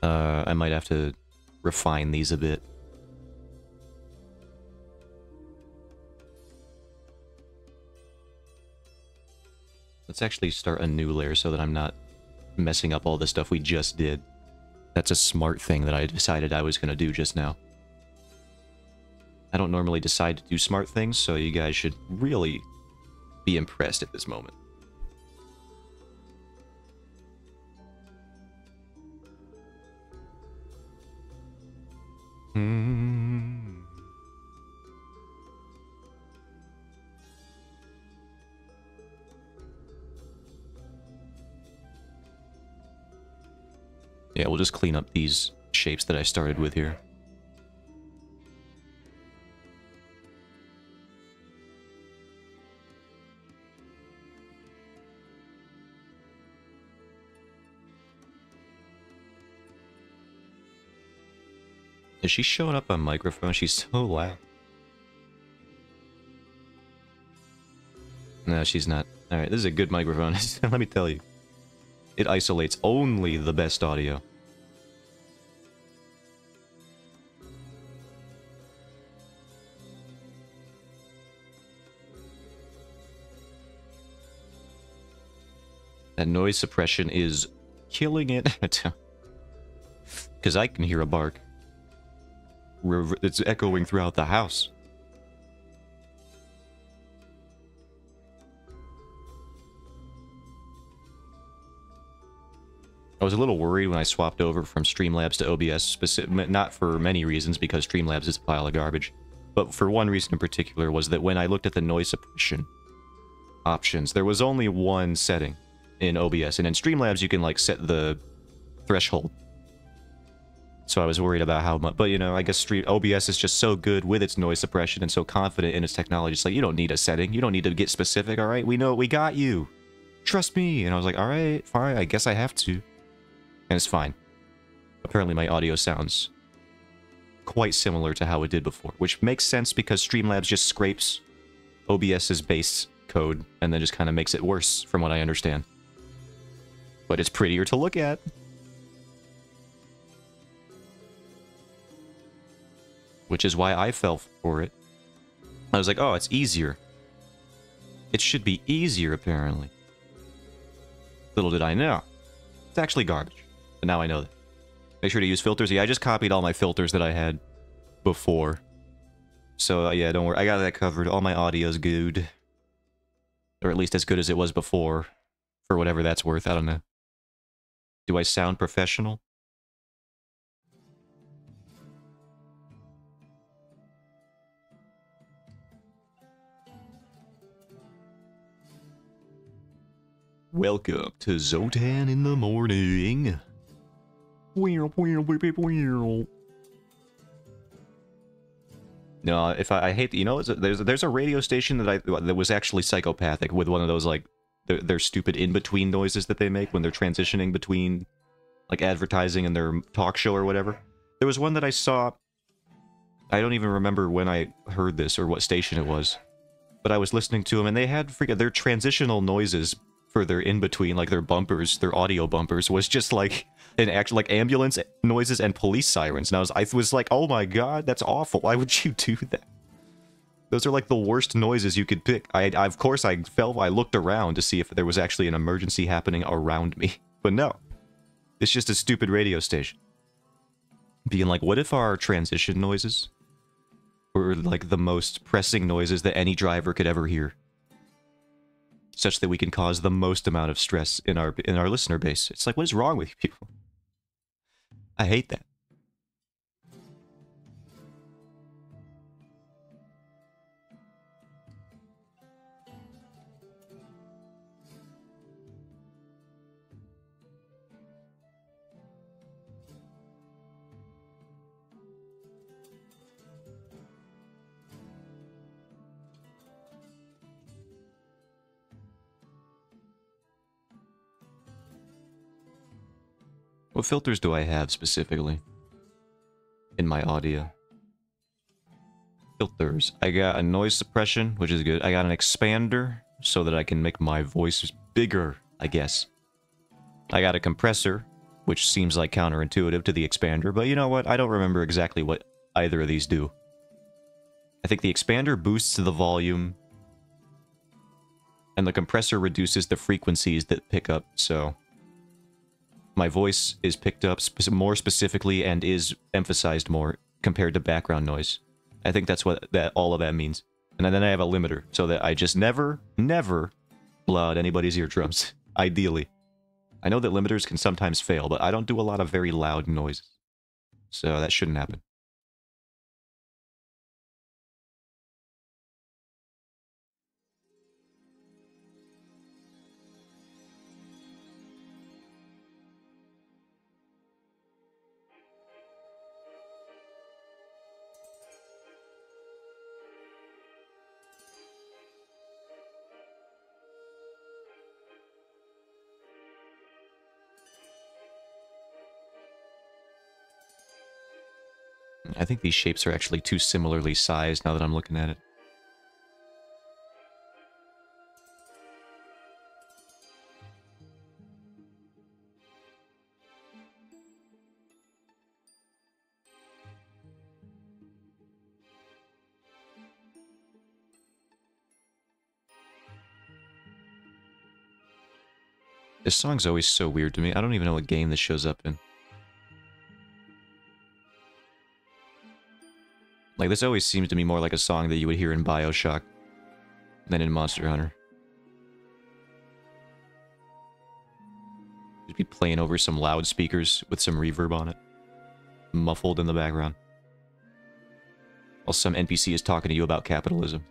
I might have to refine these a bit. Let's actually start a new layer so that I'm not messing up all the stuff we just did. That's a smart thing that I decided I was going to do just now. I don't normally decide to do smart things, so you guys should really be impressed at this moment. Yeah, we'll just clean up these shapes that I started with here. Is she showing up on microphone? She's so loud. No, she's not. Alright, this is a good microphone. Let me tell you. It isolates only the best audio. That noise suppression is killing it. Because I can hear a bark. It's echoing throughout the house. I was a little worried when I swapped over from Streamlabs to OBS, not for many reasons, because Streamlabs is a pile of garbage, but for one reason in particular was that when I looked at the noise suppression options, there was only one setting in OBS, and in Streamlabs you can, like, set the threshold. So I was worried about how much, but, you know, I guess OBS is just so good with its noise suppression and so confident in its technology. It's like, you don't need a setting, you don't need to get specific, alright? We know, we got you. Trust me. And I was like, alright, fine, I guess I have to. And it's fine. Apparently my audio sounds quite similar to how it did before, which makes sense because Streamlabs just scrapes OBS's base code and then just kind of makes it worse, from what I understand. But it's prettier to look at. Which is why I fell for it. I was like, oh, it's easier. It should be easier, apparently. Little did I know. It's actually garbage. But now I know that. Make sure to use filters. Yeah, I just copied all my filters that I had before. So, yeah, don't worry. I got that covered. All my audio's good. Or at least as good as it was before. For whatever that's worth. I don't know. Do I sound professional? Welcome to Zotan in the morning. No, if I hate, you know, there's a radio station that was actually psychopathic with one of those, like, their stupid in-between noises that they make when they're transitioning between, like, advertising and their talk show or whatever. There was one that I saw. I don't even remember when I heard this or what station it was, but I was listening to them and they had their transitional noises for their in-between, like their bumpers, their audio bumpers, was just like an actual, like, ambulance noises and police sirens. And I was like, oh my god, that's awful. Why would you do that? Those are like the worst noises you could pick. Of course, I looked around to see if there was actually an emergency happening around me. But no. It's just a stupid radio station. Being like, what if our transition noises were like the most pressing noises that any driver could ever hear? Such that we can cause the most amount of stress in our listener base. It's like, what is wrong with you people? I hate that. What filters do I have specifically in my audio? Filters. I got a noise suppression, which is good. I got an expander, so that I can make my voice bigger, I guess. I got a compressor, which seems like counterintuitive to the expander, but you know what? I don't remember exactly what either of these do. I think the expander boosts the volume, and the compressor reduces the frequencies that pick up, so my voice is picked up more specifically and is emphasized more compared to background noise. I think that's what all of that means. And then I have a limiter, so that I just never blow out anybody's eardrums, ideally. I know that limiters can sometimes fail, but I don't do a lot of very loud noises. So that shouldn't happen. I think these shapes are actually too similarly sized now that I'm looking at it. This song's always so weird to me. I don't even know what game this shows up in. Like, this always seems to me more like a song that you would hear in BioShock than in Monster Hunter. Just be playing over some loudspeakers with some reverb on it. Muffled in the background. While some NPC is talking to you about capitalism.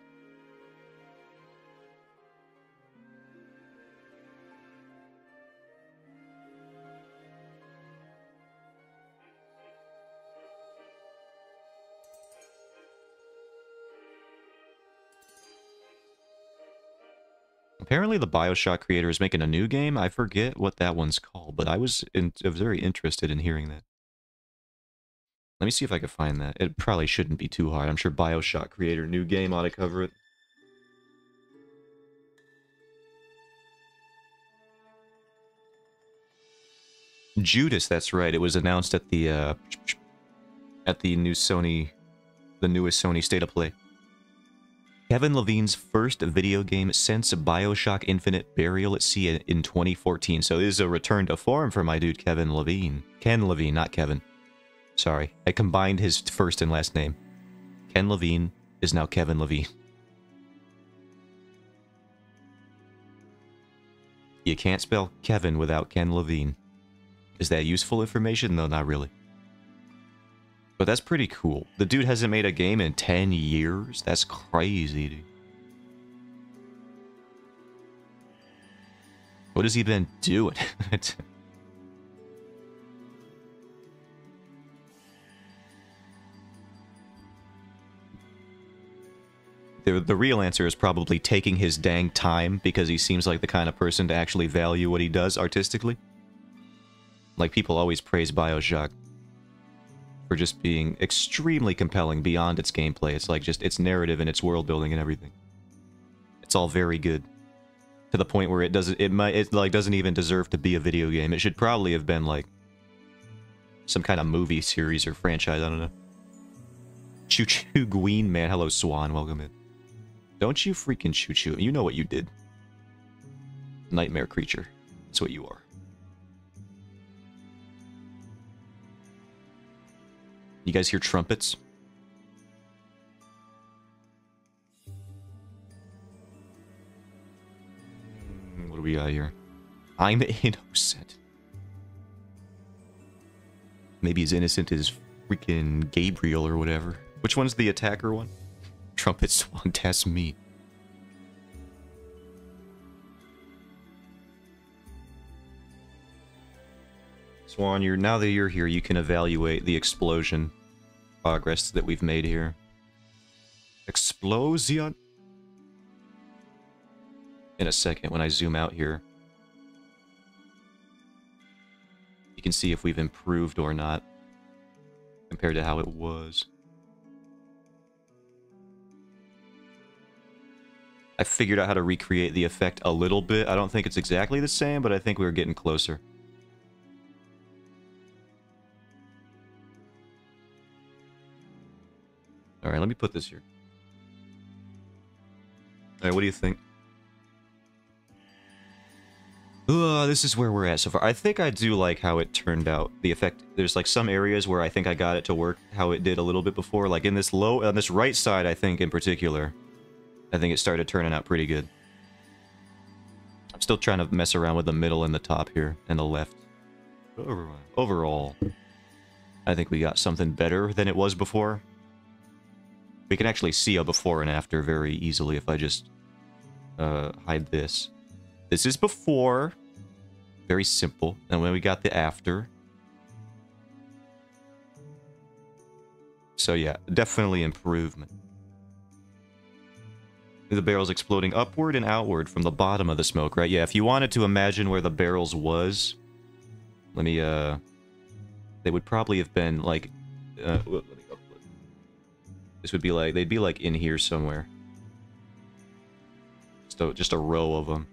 Apparently the BioShock creator is making a new game. I forget what that one's called, but I was very interested in hearing that. Let me see if I can find that. It probably shouldn't be too hard. I'm sure BioShock creator new game ought to cover it. Judas, that's right. It was announced at the newest Sony State of Play. Kevin Levine's first video game since BioShock Infinite Burial at Sea in 2014. So this is a return to form for my dude Kevin Levine. Ken Levine, not Kevin. Sorry, I combined his first and last name. Ken Levine is now Kevin Levine. You can't spell Kevin without Ken Levine. Is that useful information? No, not really. But that's pretty cool. The dude hasn't made a game in 10 years? That's crazy, dude. What has he been doing? The real answer is probably taking his dang time, because he seems like the kind of person to actually value what he does artistically. Like, people always praise BioShock for just being extremely compelling beyond its gameplay. It's like just its narrative and its world building and everything. It's all very good. To the point where it doesn't even deserve to be a video game. It should probably have been like some kind of movie series or franchise, I don't know. Choo Choo Gween, man. Hello, Swan. Welcome in. Don't you freaking choo choo. You know what you did. Nightmare creature. That's what you are. You guys hear trumpets? What do we got here? I'm innocent. Maybe as innocent as freaking Gabriel or whatever. Which one's the attacker one? Trumpet Swan, that's me. Swan, now that you're here, you can evaluate the explosion progress that we've made here. Explosion? In a second, when I zoom out here, you can see if we've improved or not compared to how it was. I figured out how to recreate the effect a little bit. I don't think it's exactly the same, but I think we were getting closer. Alright, let me put this here. Alright, what do you think? This is where we're at so far. I think I do like how it turned out. The effect, there's like some areas where I think I got it to work how it did a little bit before. Like in this on this right side, I think in particular, I think it started turning out pretty good. I'm still trying to mess around with the middle and the top here, and the left. Overall, I think we got something better than it was before. We can actually see a before and after very easily if I just hide this. This is before. Very simple. And when we got the after. So yeah, definitely improvement. The barrel's exploding upward and outward from the bottom of the smoke, right? Yeah, if you wanted to imagine where the barrels was, let me, they would probably have been like, let me go This would be like, they'd be like in here somewhere. Just a row of them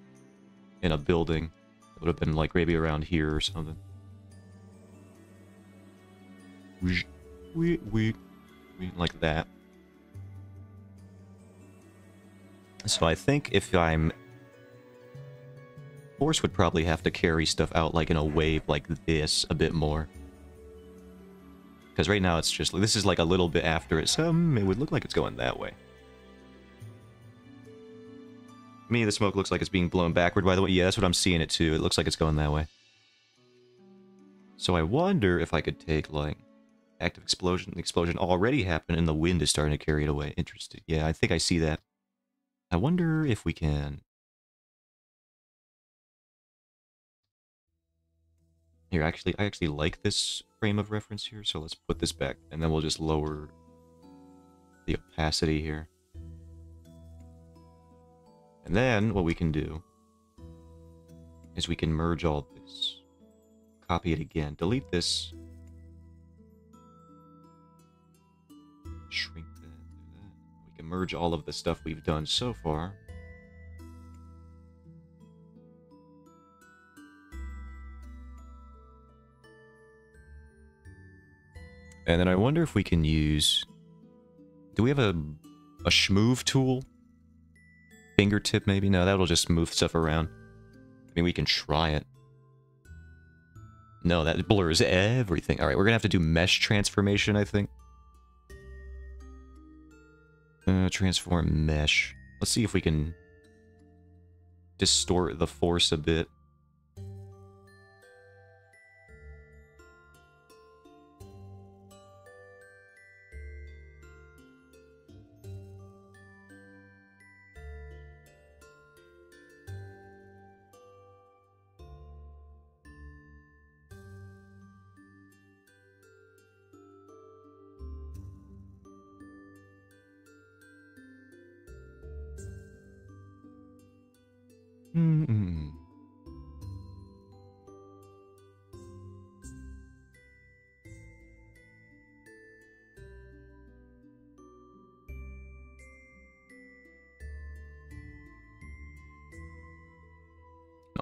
in a building. It would have been like maybe around here or something. Like that. So I think if I'm... Horse would probably have to carry stuff out like in a wave like this a bit more. Because right now it's just... This is like a little bit after it, so it would look like it's going that way. To me, the smoke looks like it's being blown backward, by the way. Yeah, that's what I'm seeing it too. It looks like it's going that way. So I wonder if I could take, like, active explosion. The explosion already happened and the wind is starting to carry it away. Interesting. Yeah, I think I see that. I wonder if we can... Here, actually, I actually like this frame of reference here, so let's put this back, and then we'll just lower the opacity here. And then, what we can do is we can merge all this. Copy it again. Delete this. Shrink that. Do that. We can merge all of the stuff we've done so far. And then I wonder if we can use... Do we have a schmoove tool? Fingertip, maybe? No, that'll just move stuff around. I mean, we can try it. No, that blurs everything. Alright, we're gonna have to do mesh transformation, I think. Transform mesh. Let's see if we can distort the force a bit.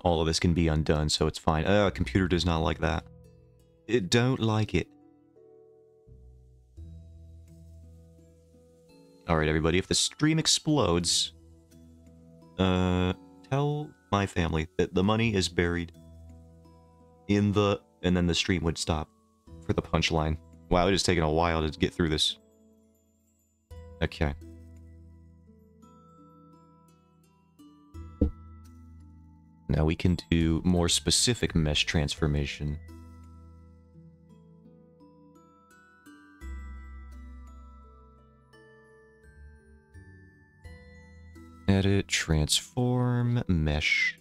All of this can be undone, so it's fine. Computer does not like that. It don't like it. Alright, everybody, if the stream explodes, tell my family that the money is buried in the... And then the stream would stop for the punchline. Wow, it is taking a while to get through this. Okay. Now we can do more specific mesh transformation. Edit, transform, mesh.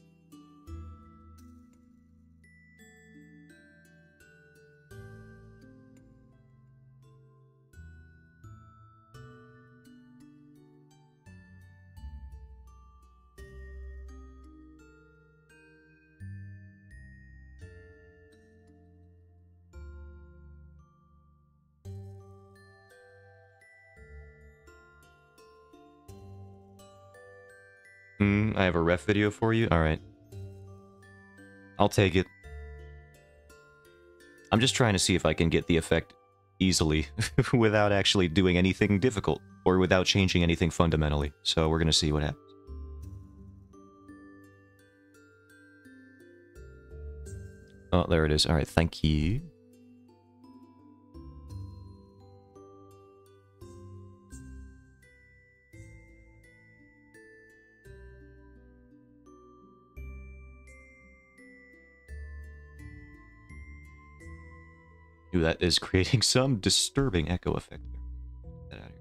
I have a ref video for you? Alright. I'll take it. I'm just trying to see if I can get the effect easily without actually doing anything difficult or without changing anything fundamentally. So we're gonna see what happens. Oh, there it is. Alright, thank you. Ooh, that is creating some disturbing echo effect there. Get that out of here.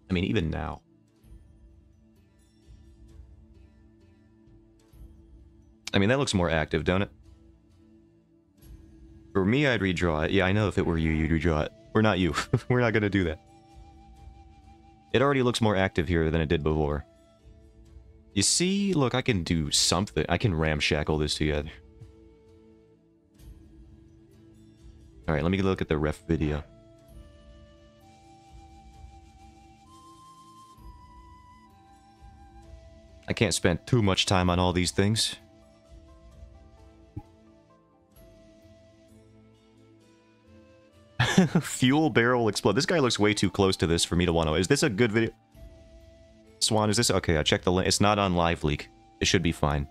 I mean, even now. I mean, that looks more active, don't it? For me, I'd redraw it. Yeah, I know if it were you, you'd redraw it. We're not you. We're not gonna do that. It already looks more active here than it did before. You see? Look, I can do something. I can ramshackle this together. Alright, let me look at the ref video. I can't spend too much time on all these things. Fuel barrel explode. This guy looks way too close to this for me to want to... Is this a good video? Swan, is this... Okay, I checked the link. It's not on Live Leak. It should be fine.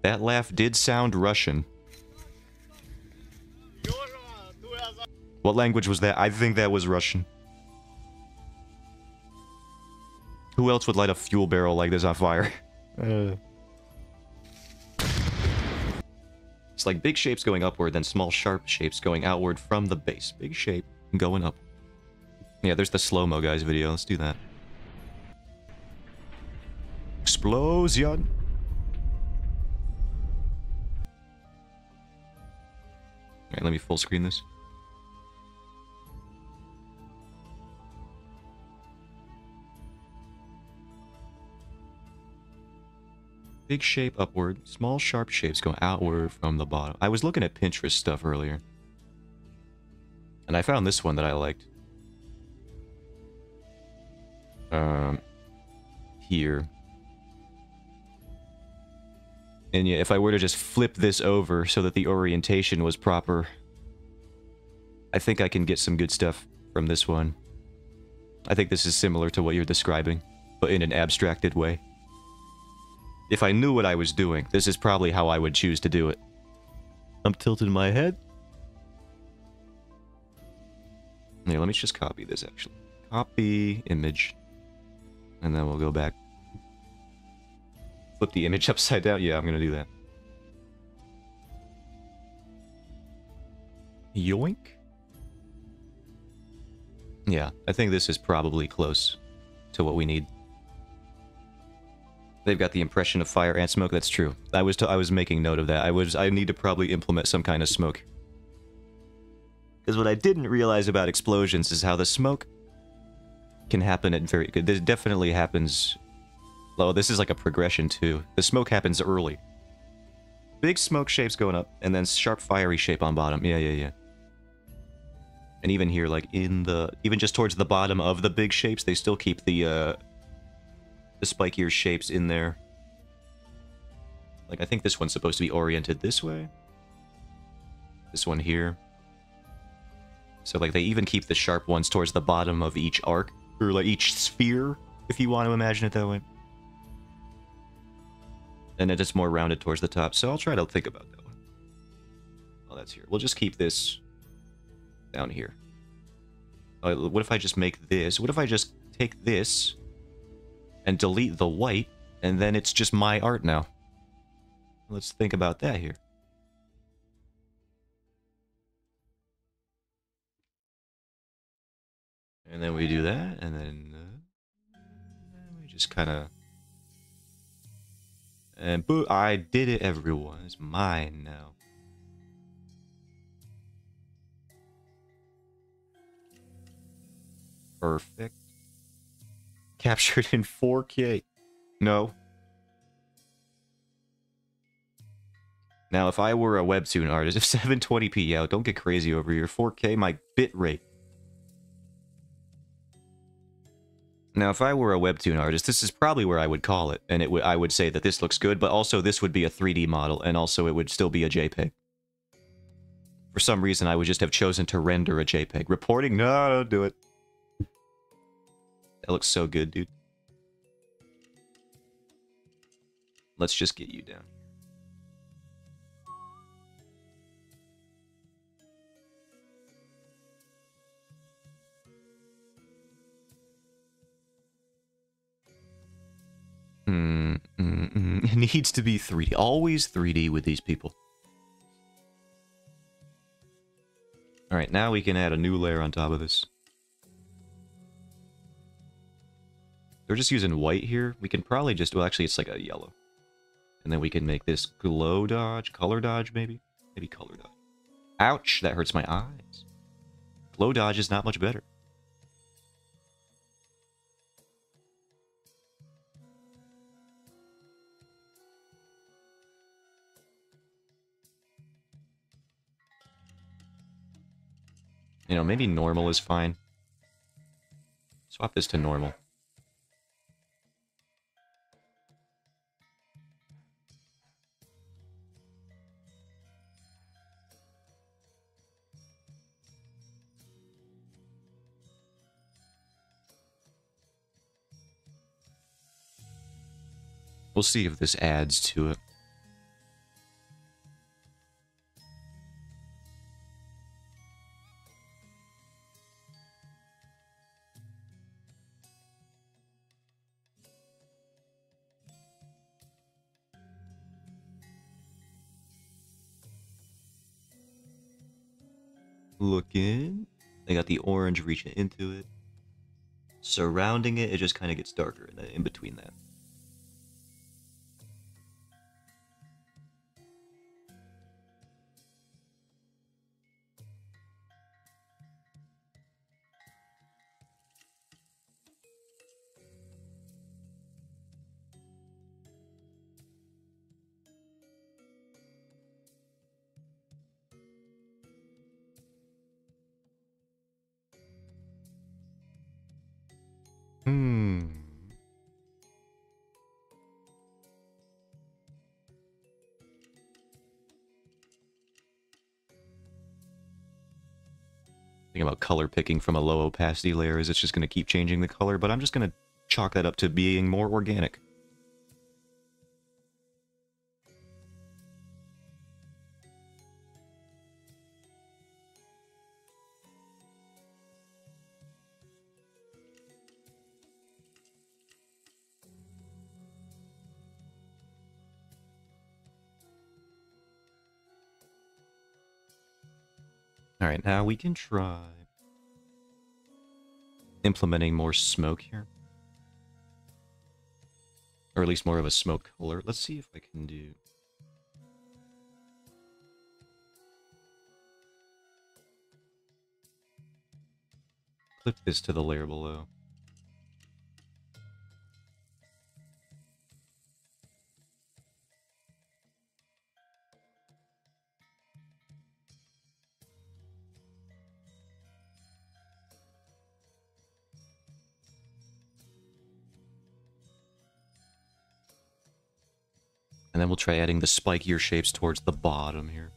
That laugh did sound Russian. What language was that? I think that was Russian. Who else would light a fuel barrel like this on fire? It's like big shapes going upward, then small sharp shapes going outward from the base. Big shape going up. Yeah, there's the slow-mo guys video. Let's do that. Explosion! Alright, let me full screen this. Big shape upward, small sharp shapes go outward from the bottom. I was looking at Pinterest stuff earlier. And I found this one that I liked. Here. And yeah, if I were to just flip this over so that the orientation was proper, I think I can get some good stuff from this one. I think this is similar to what you're describing, but in an abstracted way. If I knew what I was doing, this is probably how I would choose to do it. I'm tilting my head. Yeah, let me just copy this, actually. Copy image. And then we'll go back. Flip the image upside down? Yeah, I'm gonna do that. Yoink? Yeah, I think this is probably close to what we need. They've got the impression of fire and smoke. That's true. I was making note of that. I need to probably implement some kind of smoke. Because what I didn't realize about explosions is how the smoke can happen at very good. This definitely happens. Oh, this is like a progression too. The smoke happens early. Big smoke shapes going up, and then sharp fiery shape on bottom. Yeah. And even here, like in the, even just towards the bottom of the big shapes, they still keep the spikier shapes in there. Like, I think this one's supposed to be oriented this way. This one here. So, like, they even keep the sharp ones towards the bottom of each arc, or, like, each sphere, if you want to imagine it that way. And then it's more rounded towards the top, so I'll try to think about that one. Oh, that's here. We'll just keep this down here. What if I just make this? What if I just take this and delete the white, and then it's just my art now? Let's think about that here. And then we do that, and then we just kind of... And boo! I did it, everyone. It's mine now. Perfect. Captured in 4K. No. Now, if I were a webtoon artist, if 720p, yeah, don't get crazy over here. 4K, my bit rate. Now, if I were a webtoon artist, this is probably where I would call it, and I would say that this looks good, but also this would be a 3D model, and also it would still be a JPEG. For some reason, I would just have chosen to render a JPEG. Reporting? No, don't do it. That looks so good, dude. Let's just get you down. needs to be 3D. Always 3D with these people. Alright, now we can add a new layer on top of this. We're just using white here. We can probably just... Well, actually, it's like a yellow. And then we can make this glow dodge. Color dodge, maybe? Maybe color dodge. Ouch! That hurts my eyes. Glow dodge is not much better. You know, maybe normal is fine. Swap this to normal. We'll see if this adds to it. Looking. I got the orange reaching into it. Surrounding it, it just kind of gets darker in between that. Thing about color picking from a low opacity layer is it's just going to keep changing the color, but I'm just going to chalk that up to being more organic. Alright, now we can try implementing more smoke here. Or at least more of a smoke color. Let's see if I can do... Clip this to the layer below. And then we'll try adding the spikier shapes towards the bottom here.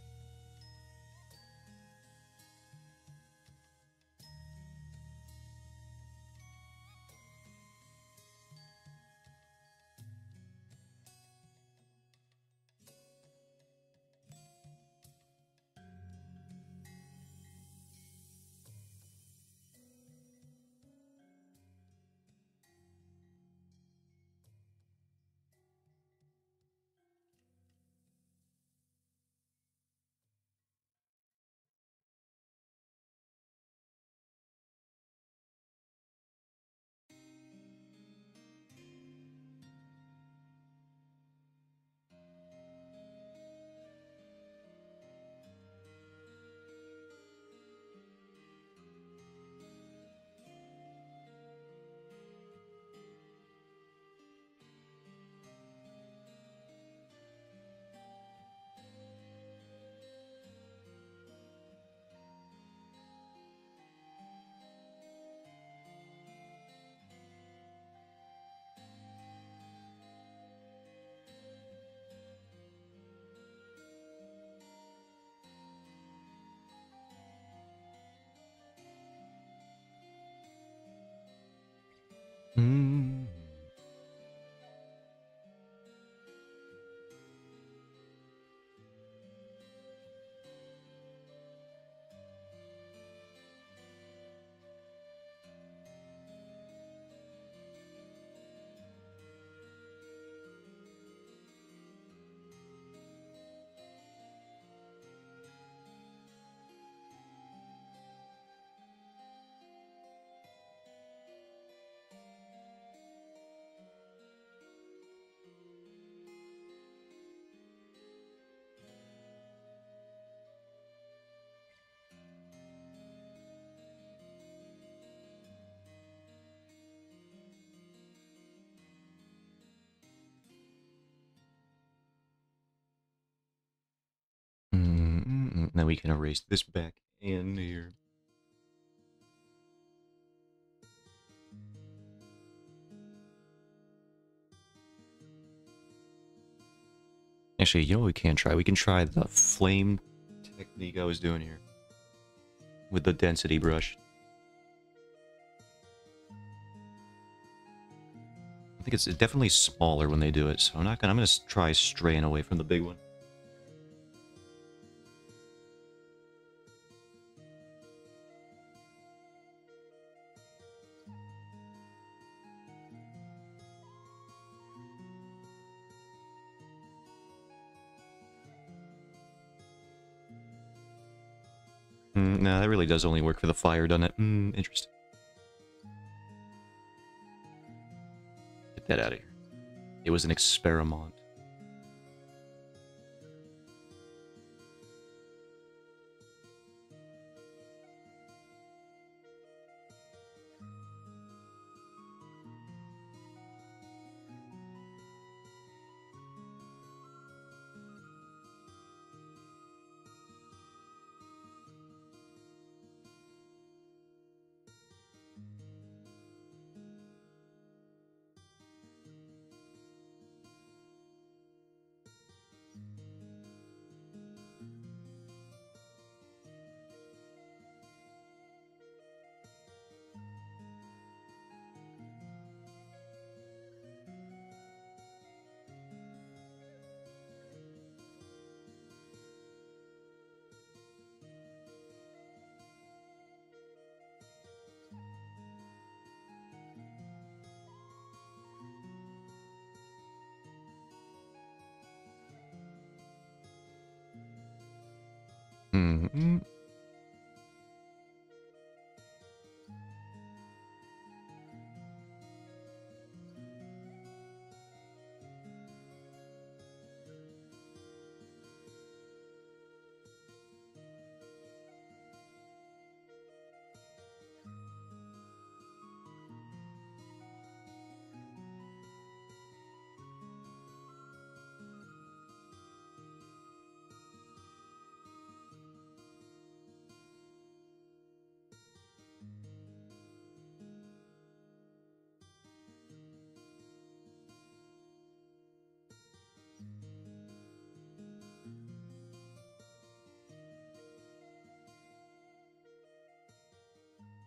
then we can erase this back in here. Actually, you know what we can try? We can try the flame technique I was doing here. With the density brush. I think it's definitely smaller when they do it, so I'm gonna try straying away from the big one. No, that really does only work for the fire, doesn't it? Interesting. Get that out of here. It was an experiment.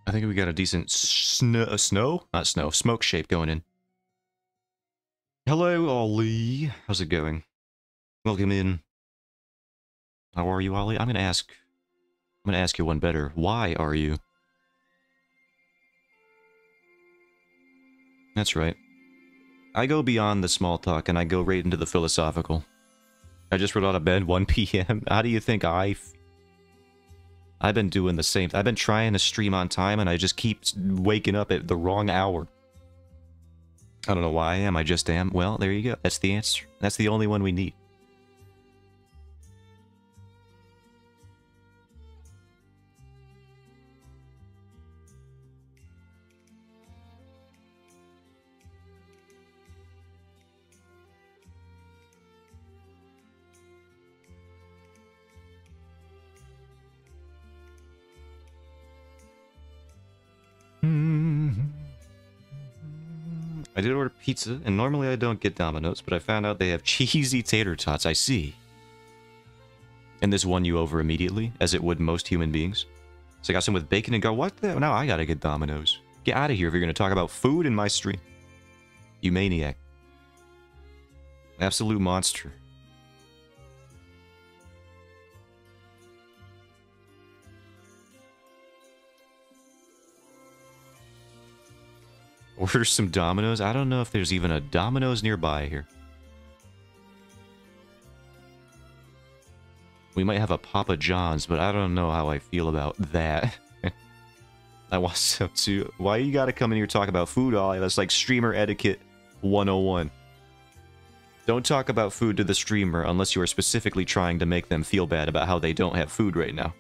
I think we got a decent smoke shape going in. Hello, Ollie. How's it going? Welcome in. How are you, Ollie? I'm gonna ask you one better. Why are you? That's right. I go beyond the small talk and I go right into the philosophical. I just rolled out of bed 1 p.m. How do you think I've been doing the same. I've been trying to stream on time and I just keep waking up at the wrong hour. I don't know why I am. I just am. Well, there you go. That's the answer. That's the only one we need. I did order pizza, and normally I don't get Domino's, but I found out they have cheesy tater tots. I see. And this won you over immediately, as it would most human beings. So I got some with bacon and garlic. What the? Now I gotta get Domino's. Get out of here if you're gonna talk about food in my stream. You maniac. Absolute monster. Order some Domino's? I don't know if there's even a Domino's nearby here. We might have a Papa John's, but I don't know how I feel about that. I want some too. Why you gotta come in here and talk about food, Ollie? That's like streamer etiquette 101. Don't talk about food to the streamer unless you are specifically trying to make them feel bad about how they don't have food right now.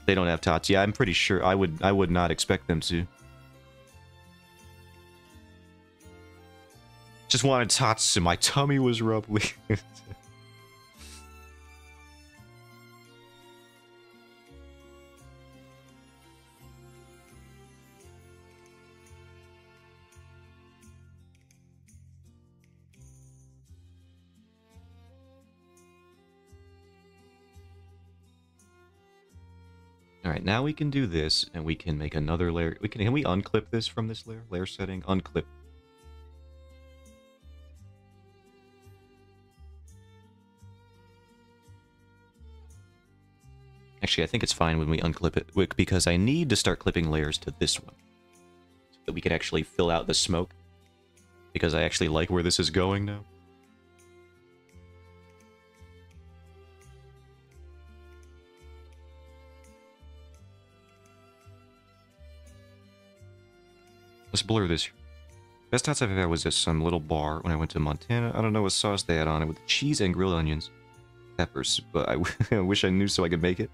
They don't have tots. Yeah, I'm pretty sure I would not expect them to. Just wanted tots and my tummy was rubbly. Alright, now we can do this, and we can make another layer. Can we unclip this from this layer? Layer setting, unclip. Actually, I think it's fine when we unclip it, because I need to start clipping layers to this one. So that we can actually fill out the smoke. Because I actually like where this is going now. Let's blur this. Best tots I've had was at some little bar when I went to Montana. I don't know what sauce they had on it with cheese and grilled onions. Peppers, but I wish I knew so I could make it.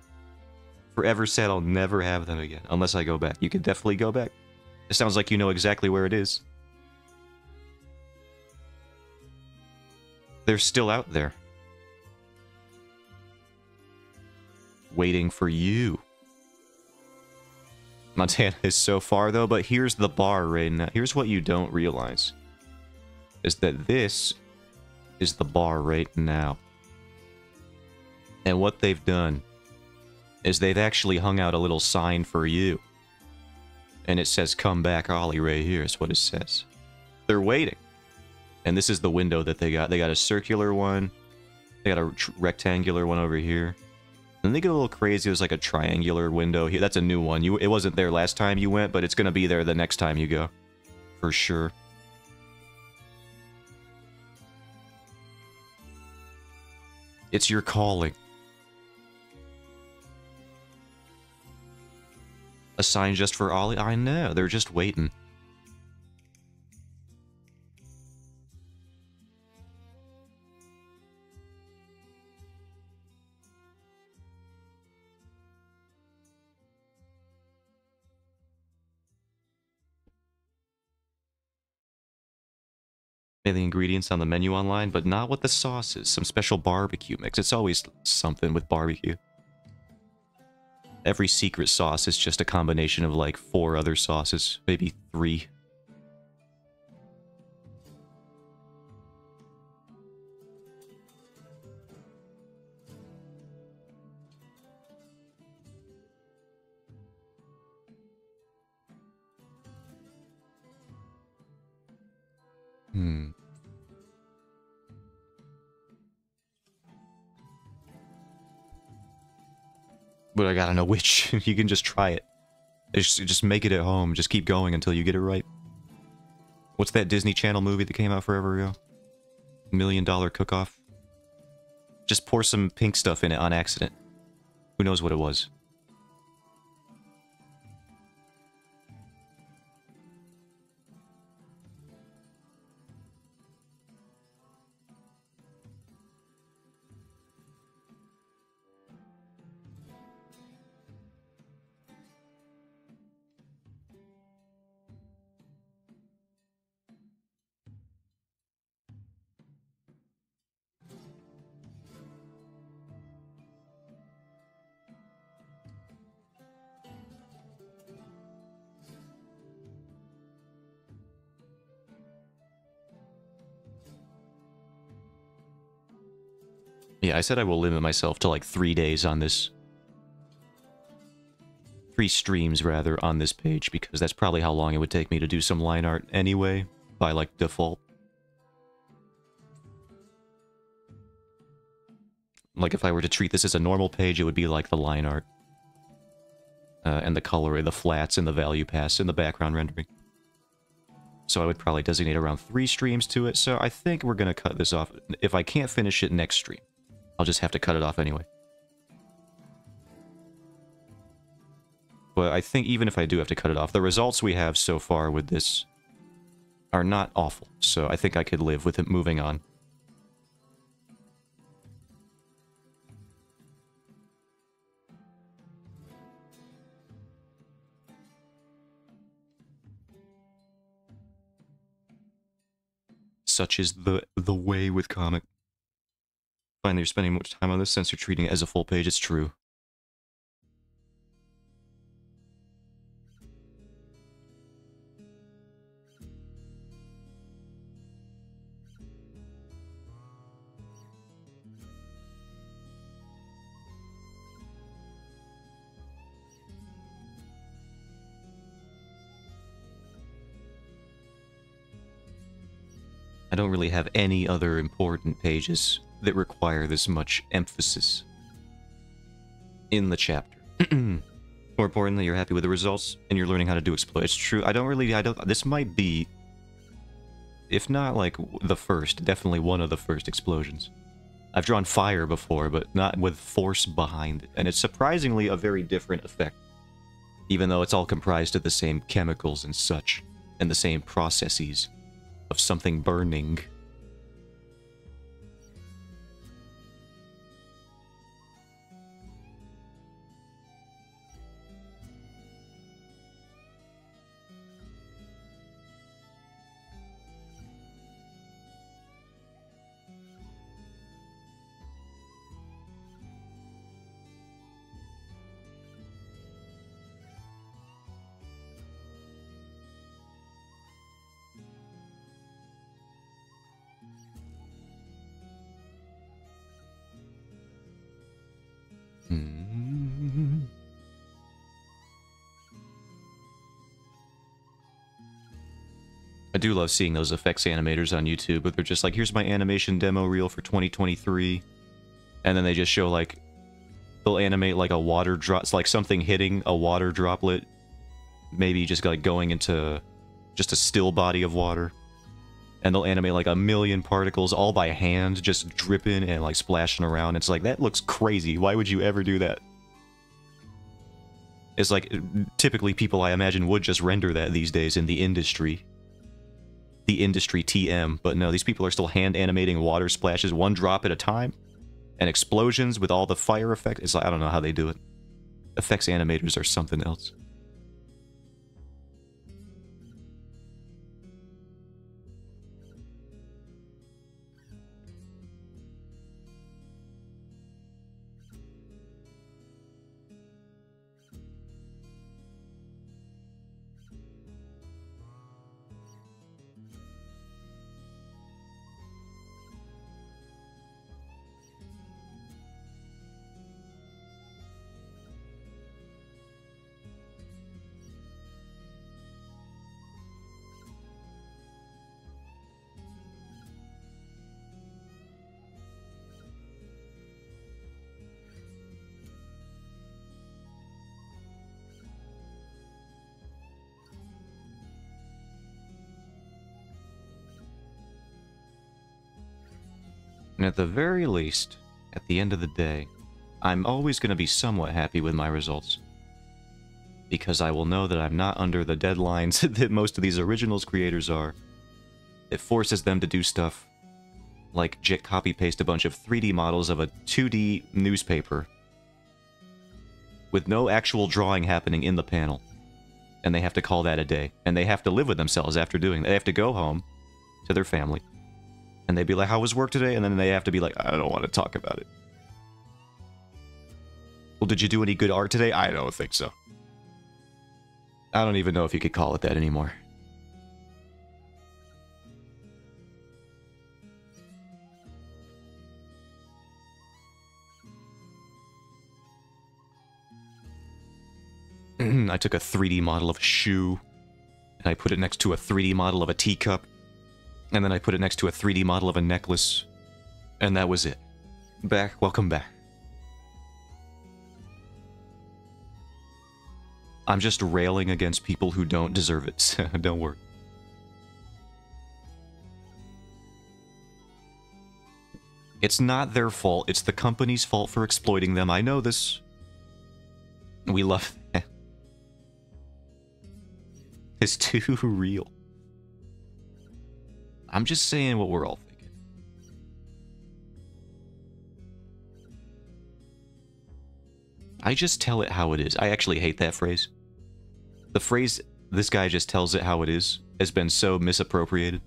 Forever said I'll never have them again, unless I go back. You could definitely go back. It sounds like you know exactly where it is. They're still out there. Waiting for you. Montana is so far, though, but here's the bar right now. Here's what you don't realize. Is that this is the bar right now. And what they've done is they've actually hung out a little sign for you. And it says, "Come back, Ollie," right here is what it says. They're waiting. And this is the window that they got. They got a circular one. They got a rectangular one over here. And they get a little crazy. There's like a triangular window here. That's a new one. It wasn't there last time you went, but it's going to be there the next time you go. For sure. It's your calling. A sign just for Ollie? I know, they're just waiting. The ingredients on the menu online, but not what the sauce is. Some special barbecue mix. It's always something with barbecue. Every secret sauce is just a combination of like 4 other sauces, maybe 3. But I gotta know which. You can just try it. Just make it at home. Just keep going until you get it right. What's that Disney Channel movie that came out forever ago? $1 Million Cook-Off? Just pour some pink stuff in it on accident. Who knows what it was? Yeah, I said I will limit myself to like 3 days on this. 3 streams, rather, on this page, because that's probably how long it would take me to do some line art anyway, by like default. Like if I were to treat this as a normal page, it would be like the line art. And the color, the flats, and the value pass, and the background rendering. So I would probably designate around 3 streams to it, so I think we're going to cut this off. If I can't finish it next stream, I'll just have to cut it off anyway. But I think even if I do have to cut it off, the results we have so far with this are not awful, so I think I could live with it moving on. Such is the way with comic. Finally, you're spending much time on this since you're treating it as a full page. It's true. I don't really have any other important pages that require this much emphasis in the chapter. More importantly, you're happy with the results, and you're learning how to do exploit. It's true, this might be, if not like the first, definitely one of the first explosions. I've drawn fire before, but not with force behind it, and it's surprisingly a very different effect, even though it's all comprised of the same chemicals and such, and the same processes of something burning. I do love seeing those effects animators on YouTube, but they're just like, here's my animation demo reel for 2023, and then they just show, like, they'll animate, like, a water drop, it's like something hitting a water droplet, maybe just, like, going into just a still body of water, and they'll animate, like, 1,000,000 particles all by hand, just dripping and, like, splashing around. It's like, that looks crazy. Why would you ever do that? It's like, typically people, I imagine, would just render that these days in the industry. The industry TM, but no, these people are still hand animating water splashes one drop at a time, and explosions with all the fire effect. It's like, I don't know how they do it. Effects animators are something else. And at the very least, at the end of the day, I'm always going to be somewhat happy with my results. Because I will know that I'm not under the deadlines that most of these originals creators are. It forces them to do stuff like copy-paste a bunch of 3D models of a 2D newspaper with no actual drawing happening in the panel. And they have to call that a day. And they have to live with themselves after doing that. They have to go home to their family. And they'd be like, how was work today? And then they have to be like, I don't want to talk about it. Well, did you do any good art today? I don't think so. I don't even know if you could call it that anymore. I took a 3D model of a shoe, and I put it next to a 3D model of a teacup. And then I put it next to a 3D model of a necklace. And that was it. Welcome back. I'm just railing against people who don't deserve it. Don't worry. It's not their fault. It's the company's fault for exploiting them. I know this. We love that. It's too real. I'm just saying what we're all thinking. I just tell it how it is. I actually hate that phrase. The phrase, this guy just tells it how it is, has been so misappropriated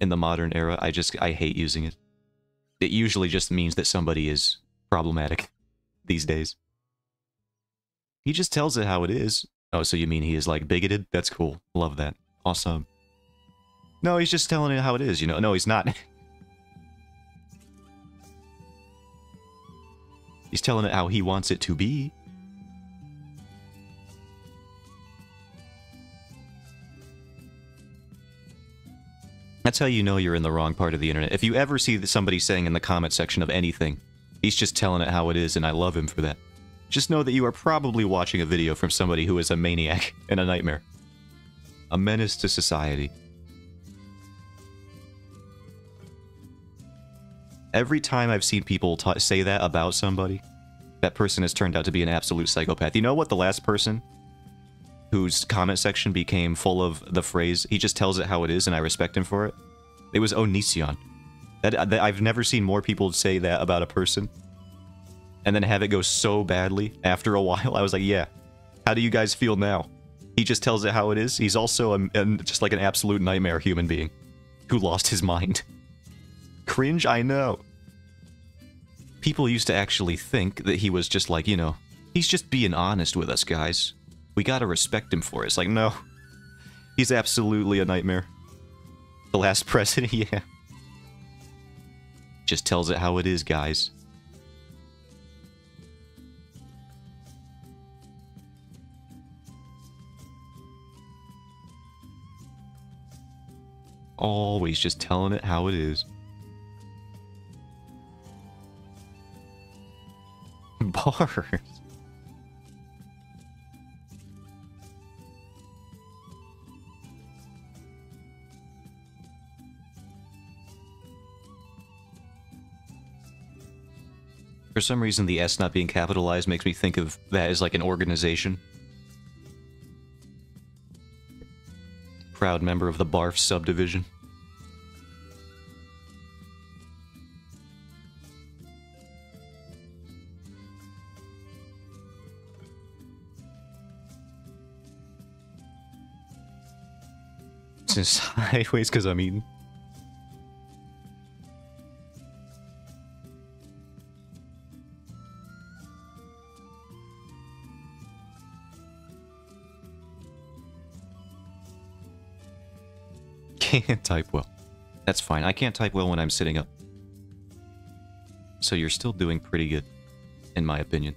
in the modern era. I hate using it. It usually just means that somebody is problematic these days. He just tells it how it is. Oh, so you mean he is, like, bigoted? That's cool. Love that. Awesome. No, he's just telling it how it is, you know? No, he's not. He's telling it how he wants it to be. That's how you know you're in the wrong part of the internet. If you ever see somebody saying in the comment section of anything, he's just telling it how it is, and I love him for that. Just know that you are probably watching a video from somebody who is a maniac and a nightmare. A menace to society. Every time I've seen people say that about somebody, that person has turned out to be an absolute psychopath. You know what? The last person whose comment section became full of the phrase, he just tells it how it is and I respect him for it. It was Onision. I've never seen more people say that about a person and then have it go so badly after a while. I was like, yeah, how do you guys feel now? He just tells it how it is. He's also just like an absolute nightmare human being who lost his mind. Cringe, I know. People used to actually think that he was just like, you know, he's just being honest with us, guys. We gotta respect him for it. It's like, no. He's absolutely a nightmare. The last president, yeah. Just tells it how it is, guys. Always just telling it how it is. Bars. For some reason, the S not being capitalized makes me think of that as like an organization. Proud member of the Barf subdivision. It's sideways because I'm eating. Can't type well. That's fine. I can't type well when I'm sitting up. So you're still doing pretty good, in my opinion.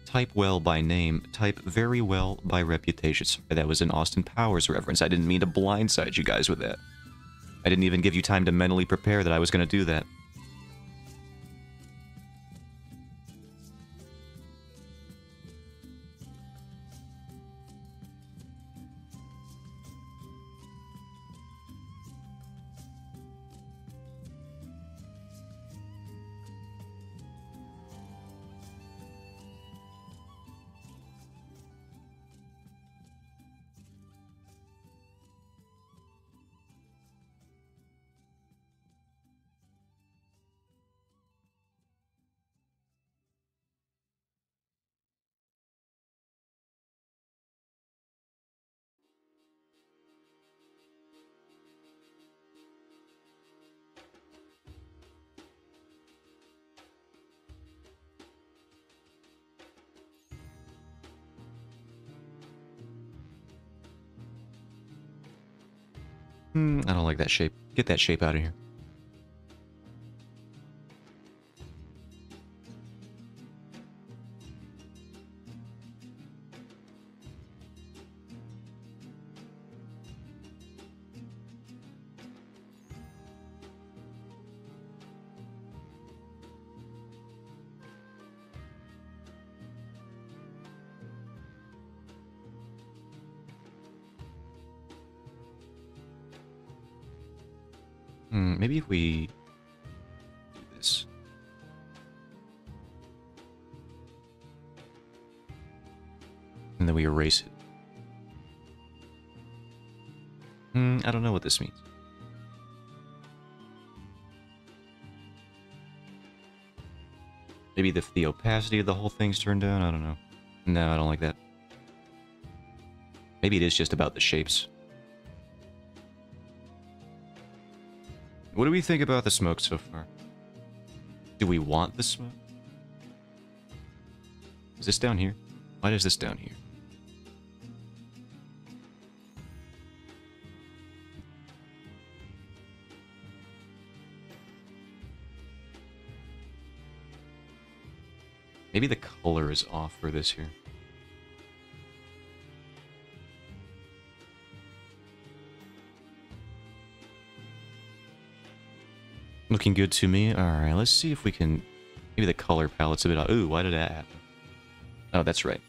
Type well by name, type very well by reputation. Sorry, that was an Austin Powers reference. I didn't mean to blindside you guys with that. I didn't even give you time to mentally prepare that I was going to do that. I don't like that shape. Get that shape out of here. Maybe if we do this. And then we erase it. I don't know what this means. Maybe the opacity of the whole thing's turned down? I don't know. No, I don't like that. Maybe it is just about the shapes. What do we think about the smoke so far? Do we want the smoke? Is this down here? Why is this down here? Maybe the color is off for this here. Looking good to me. Alright, let's see if we can... Maybe the color palette's a bit... Ooh, why did that happen? Oh, that's right.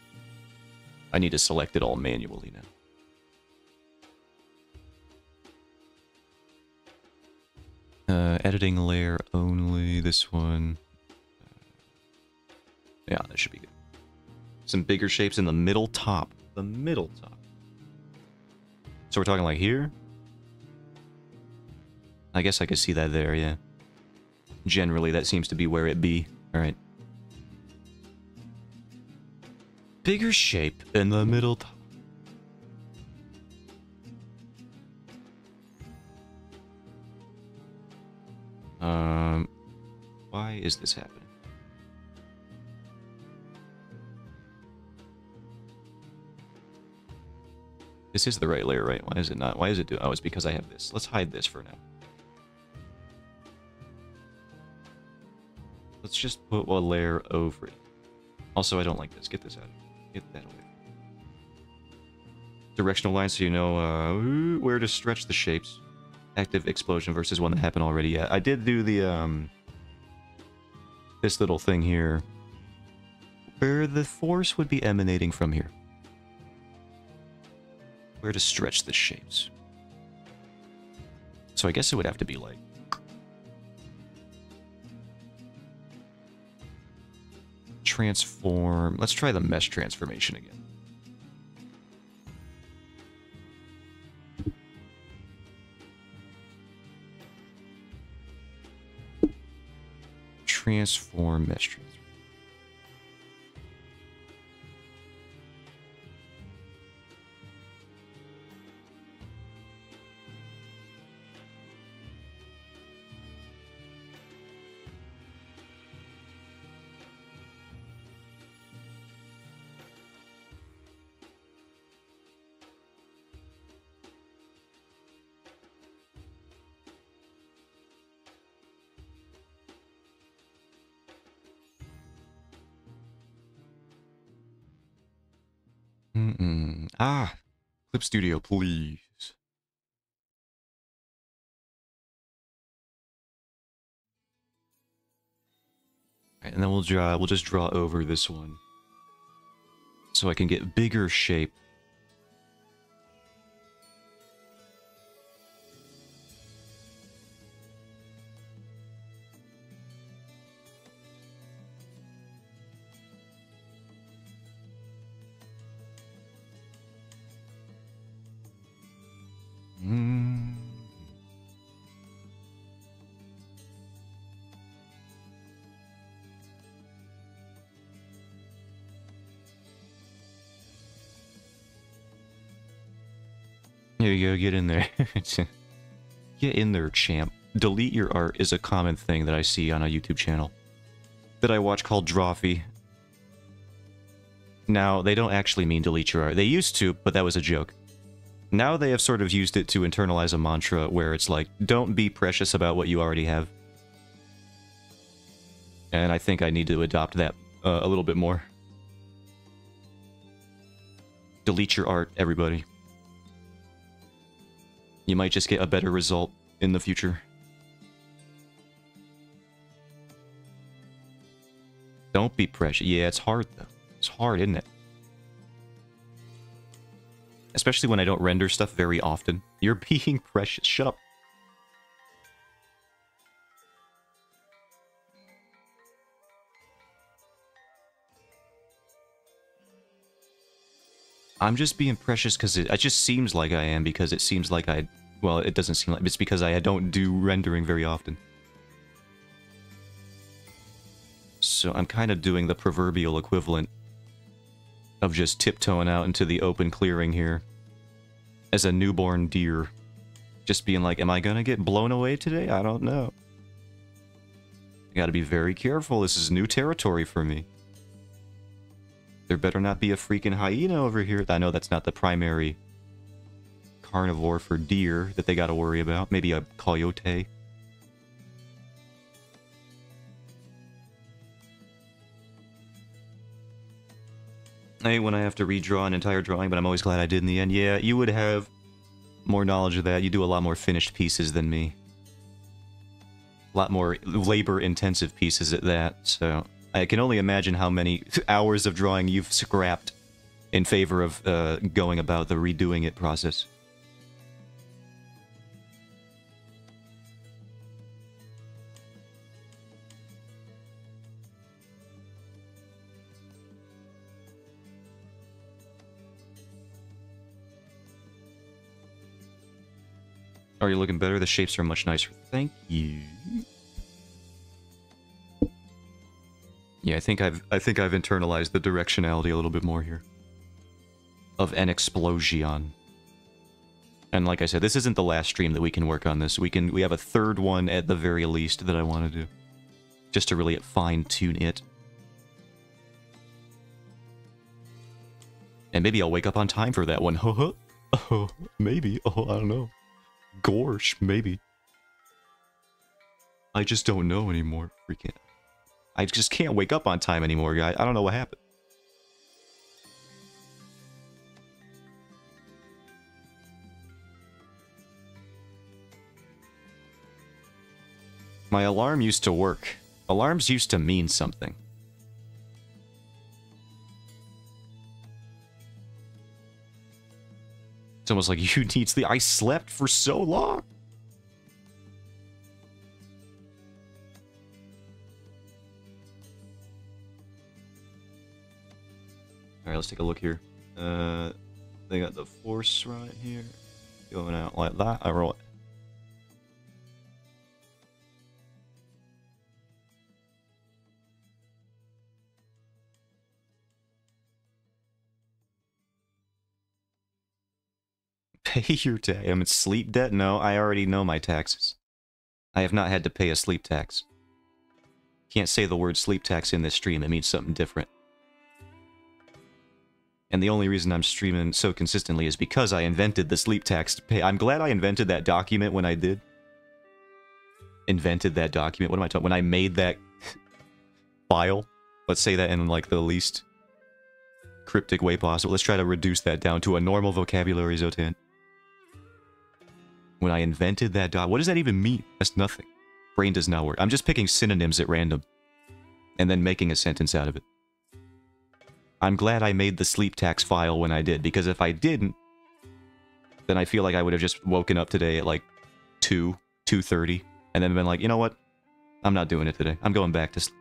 I need to select it all manually now. Editing layer only, this one. Yeah, that should be good. Some bigger shapes in the middle top. The middle top. So we're talking like here? I guess I could see that there, yeah. Generally, that seems to be where it be. Alright. Bigger shape in the middle top. Why is this happening? This is the right layer, right? Why is it not? Why is it do? Oh, it's because I have this. Let's hide this for now. Let's just put a layer over it. Also, I don't like this. Get this out of here. Get that away. Directional lines so you know where to stretch the shapes. Active explosion versus one that happened already. Yeah, I did do the this little thing here where the force would be emanating from here. Where to stretch the shapes. So I guess it would have to be like transform. Let's try the mesh transformation again. Transform mesh transform. Ah, Clip Studio, please. Right, and then we'll just draw over this one, so I can get bigger shape. Here you go, get in there. Get in there, champ. Delete your art is a common thing that I see on a YouTube channel that I watch called Drawfee. Now, they don't actually mean delete your art. They used to, but that was a joke. Now they have sort of used it to internalize a mantra where it's like, don't be precious about what you already have. And I think I need to adopt that a little bit more. Delete your art, everybody. You might just get a better result in the future. Don't be precious. Yeah, it's hard, though. It's hard, isn't it? Especially when I don't render stuff very often. You're being precious. Shut up. I'm just being precious because it just seems like I am, because it seems like I... Well, it doesn't seem like... It's because I don't do rendering very often. So I'm kind of doing the proverbial equivalent of just tiptoeing out into the open clearing here as a newborn deer. Just being like, am I gonna get blown away today? I don't know. I gotta be very careful. This is new territory for me. There better not be a freaking hyena over here. I know that's not the primary carnivore for deer that they gotta worry about. Maybe a coyote. I hate when I have to redraw an entire drawing, but I'm always glad I did in the end. Yeah, you would have more knowledge of that. You do a lot more finished pieces than me. A lot more labor-intensive pieces at that, so I can only imagine how many hours of drawing you've scrapped in favor of going about the redoing it process. Are you looking better? The shapes are much nicer. Thank you. Yeah, I think I've internalized the directionality a little bit more here. Of an explosion. And like I said, this isn't the last stream that we can work on this. We have a third one at the very least that I want to do. Just to really fine-tune it. And maybe I'll wake up on time for that one. Oh, maybe. Oh, I don't know. Gorsh, maybe. I just don't know anymore. Freaking. I just can't wake up on time anymore, guys. I don't know what happened. My alarm used to work. Alarms used to mean something. It's almost like you need sleep. I slept for so long. Alright, let's take a look here. They got the force right here. Going out like that. I roll it. Pay your tax. I'm in sleep debt? No, I already know my taxes. I have not had to pay a sleep tax. Can't say the word sleep tax in this stream. It means something different. And the only reason I'm streaming so consistently is because I invented the sleep tax to pay. I'm glad I invented that document when I did. Invented that document. What am I talking? When I made that file. Let's say that in like the least cryptic way possible. Let's try to reduce that down to a normal vocabulary, Zotan. When I invented that what does that even mean? That's nothing. Brain does not work. I'm just picking synonyms at random. And then making a sentence out of it. I'm glad I made the sleep tax file when I did, because if I didn't, then I feel like I would have just woken up today at like 2:30, and then been like, you know what? I'm not doing it today. I'm going back to sleep.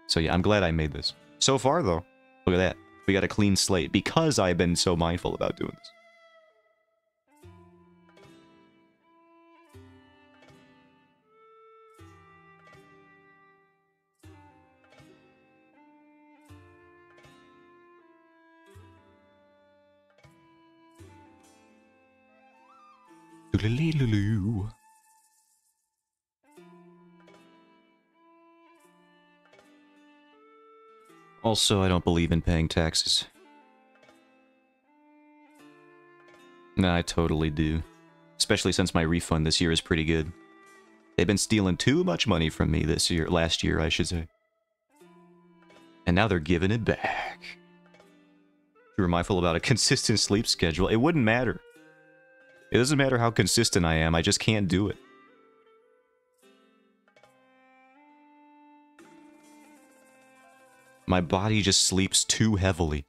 So yeah, I'm glad I made this. So far, though, look at that. We got a clean slate because I've been so mindful about doing this. Also, I don't believe in paying taxes. Nah, I totally do. Especially since my refund this year is pretty good. They've been stealing too much money from me this year, last year, I should say. And now they're giving it back. If you were mindful about a consistent sleep schedule, it wouldn't matter. It doesn't matter how consistent I am, I just can't do it. My body just sleeps too heavily.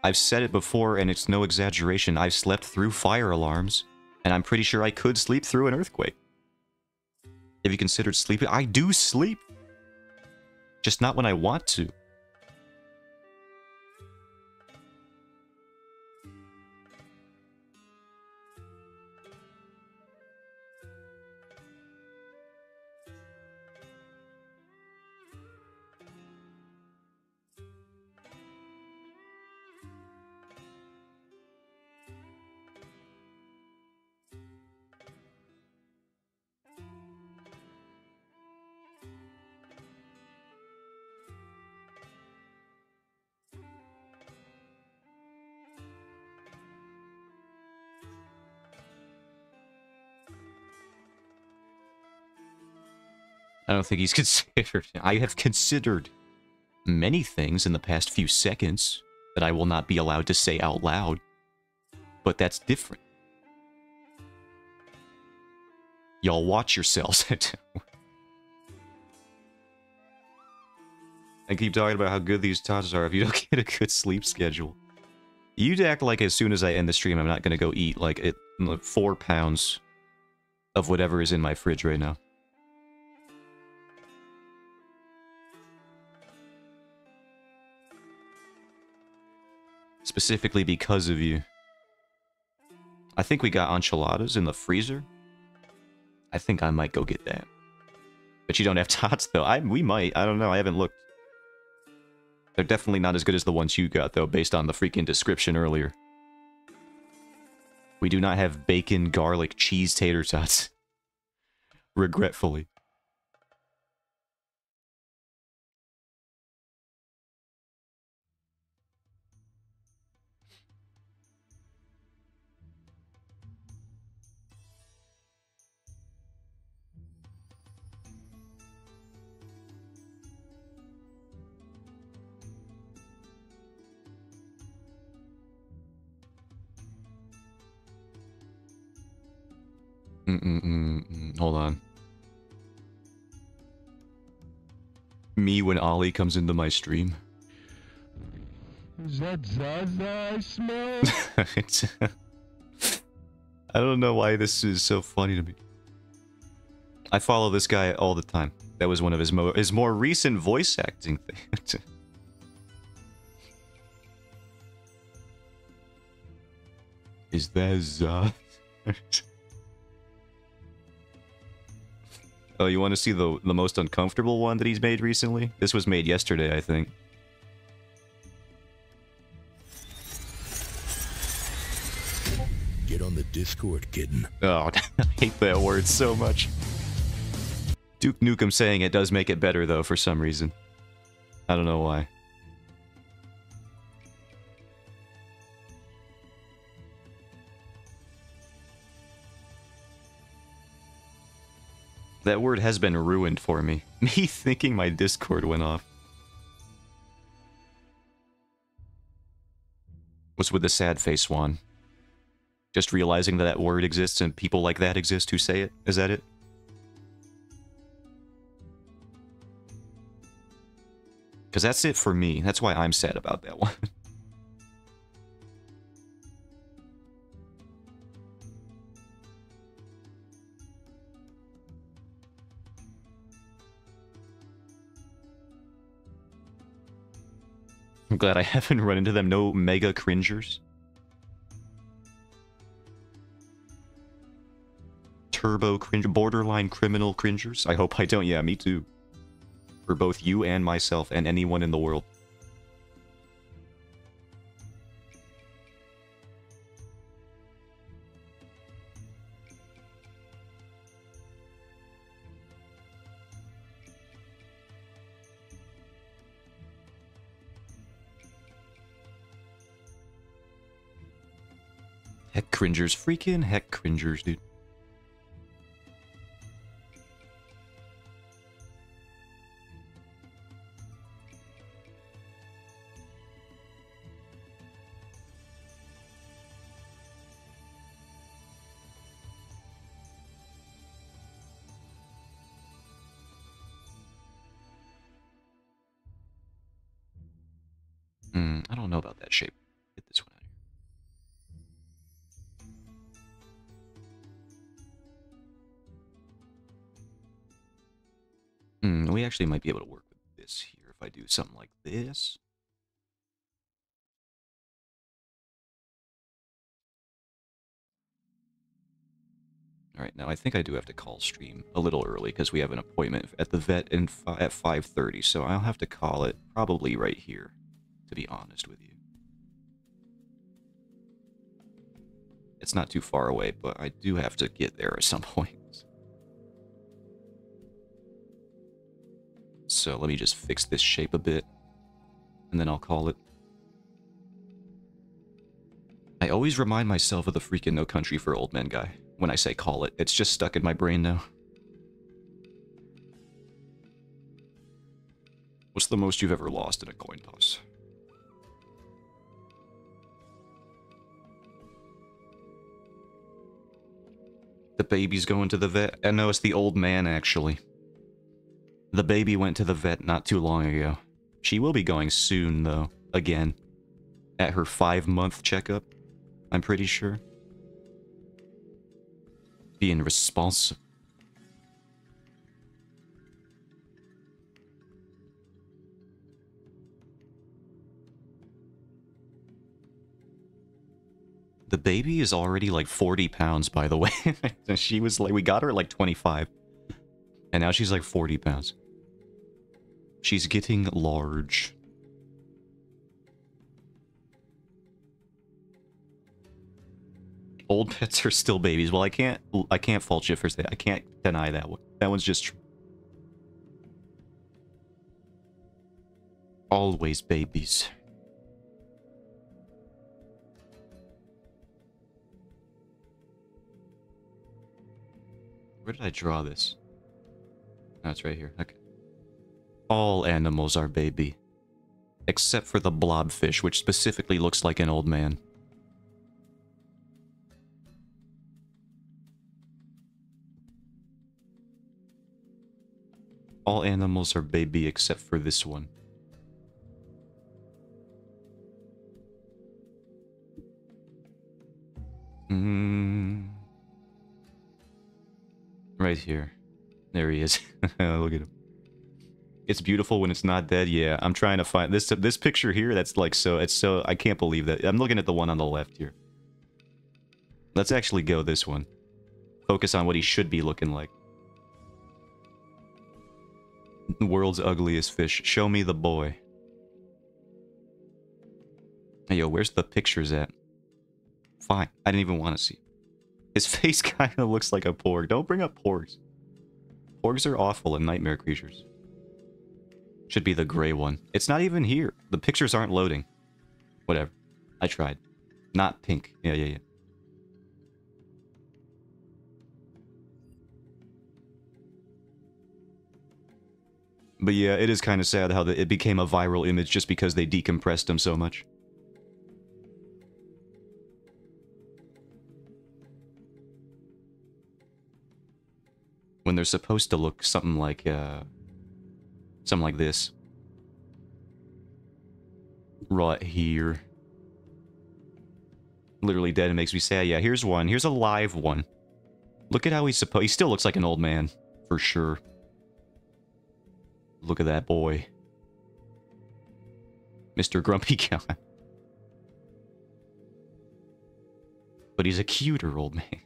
I've said it before, and it's no exaggeration. I've slept through fire alarms, and I'm pretty sure I could sleep through an earthquake. Have you considered sleeping? I do sleep. Just not when I want to. I don't think he's considered. I have considered many things in the past few seconds that I will not be allowed to say out loud. But that's different. Y'all watch yourselves. I keep talking about how good these tots are if you don't get a good sleep schedule. You'd act like as soon as I end the stream, I'm not going to go eat like 4 pounds of whatever is in my fridge right now. Specifically because of you. I think we got enchiladas in the freezer. I think I might go get that. But you don't have tots, though. We might. I don't know. I haven't looked. They're definitely not as good as the ones you got, though, based on the freaking description earlier. We do not have bacon, garlic, cheese tater tots. Regretfully. Hold on. Me when Ollie comes into my stream. Is that Zaza I smell? I don't know why this is so funny to me. I follow this guy all the time. That was one of his more recent voice acting things. Is that Zaza? Oh, you want to see the most uncomfortable one that he's made recently? This was made yesterday, I think. Get on the Discord, kitten. Oh, I hate that word so much. Duke Nukem saying it does make it better, though, for some reason. I don't know why. That word has been ruined for me. Me thinking my Discord went off. What's with the sad face one? Just realizing that that word exists and people like that exist who say it? Is that it? Because that's it for me. That's why I'm sad about that one. I'm glad I haven't run into them. No mega cringers. Turbo cringe, borderline criminal cringers. I hope I don't. Yeah, me too. For both you and myself and anyone in the world. Heck cringers. Freaking heck cringers, dude. I don't know about that shape. Get this one out of here. We actually might be able to work with this here if I do something like this. Alright, now I think I do have to call stream a little early because we have an appointment at the vet at 5:30, so I'll have to call it probably right here, to be honest with you. It's not too far away, but I do have to get there at some point. So let me just fix this shape a bit, and then I'll call it. I always remind myself of the freaking No Country for Old Men guy when I say call it. It's just stuck in my brain now. What's the most you've ever lost in a coin toss? baby's going to the vet. I know it's the old man, actually. The baby went to the vet not too long ago. She will be going soon, though. Again. At her 5-month checkup. I'm pretty sure. Being responsible. The baby is already like 40 pounds, by the way. She was like, we got her at like 25. And now she's like 40 pounds. She's getting large. Old pets are still babies. Well, I can't fault you for that. I can't deny that one. That one's just true. Always babies. Where did I draw this? Oh, it's right here. Okay. All animals are baby. Except for the blobfish, which specifically looks like an old man. All animals are baby except for this one. Right here. There he is. Look at him. It's beautiful when it's not dead. Yeah, I'm trying to find this picture here. That's like so. I can't believe that. I'm looking at the one on the left here. Let's actually go this one. Focus on what he should be looking like. The world's ugliest fish. Show me the boy. Hey, yo, where's the pictures at? Fine. I didn't even want to see. His face kind of looks like a porg. Don't bring up porgs. Porgs are awful and nightmare creatures. Should be the gray one. It's not even here. The pictures aren't loading. Whatever. I tried. Not pink. Yeah. But yeah, it is kind of sad how it became a viral image just because they decompressed him so much. When they're supposed to look something like this. Right here. Literally dead and makes me sad. Yeah, here's one. Here's a live one. Look at how he still looks like an old man. For sure. Look at that boy. Mr. Grumpy Guy. But he's a cuter old man.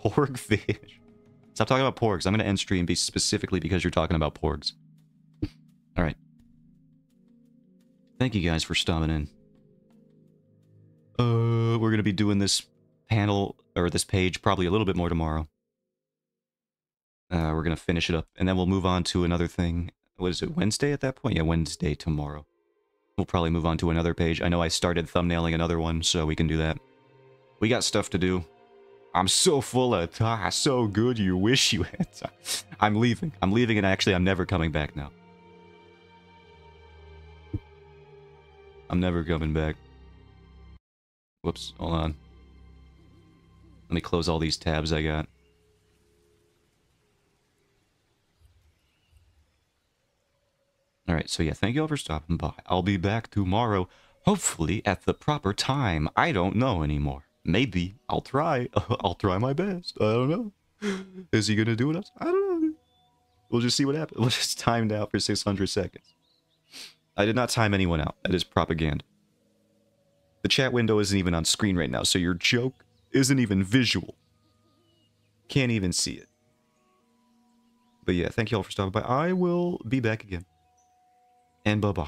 Porg fish. Stop talking about porgs. I'm going to end stream specifically because you're talking about porgs. Alright. Thank you guys for stopping in. We're going to be doing this panel, or this page, probably a little bit more tomorrow. We're going to finish it up, and then we'll move on to another thing. What is it, Wednesday at that point? Yeah, Wednesday tomorrow. We'll probably move on to another page. I know I started thumbnailing another one, so we can do that. We got stuff to do. I'm so full of time. So good you wish you had time. I'm leaving. I'm leaving, and actually I'm never coming back now. I'm never coming back. Whoops, hold on. Let me close all these tabs I got. Alright, so yeah, thank you all for stopping by. I'll be back tomorrow, hopefully at the proper time. I don't know anymore. Maybe. I'll try. I'll try my best. I don't know. Is he gonna do it? I don't know. We'll just see what happens. We'll just time out for 600 seconds. I did not time anyone out. That is propaganda. The chat window isn't even on screen right now, so your joke isn't even visual. Can't even see it. But yeah, thank you all for stopping by. I will be back again. And bye-bye.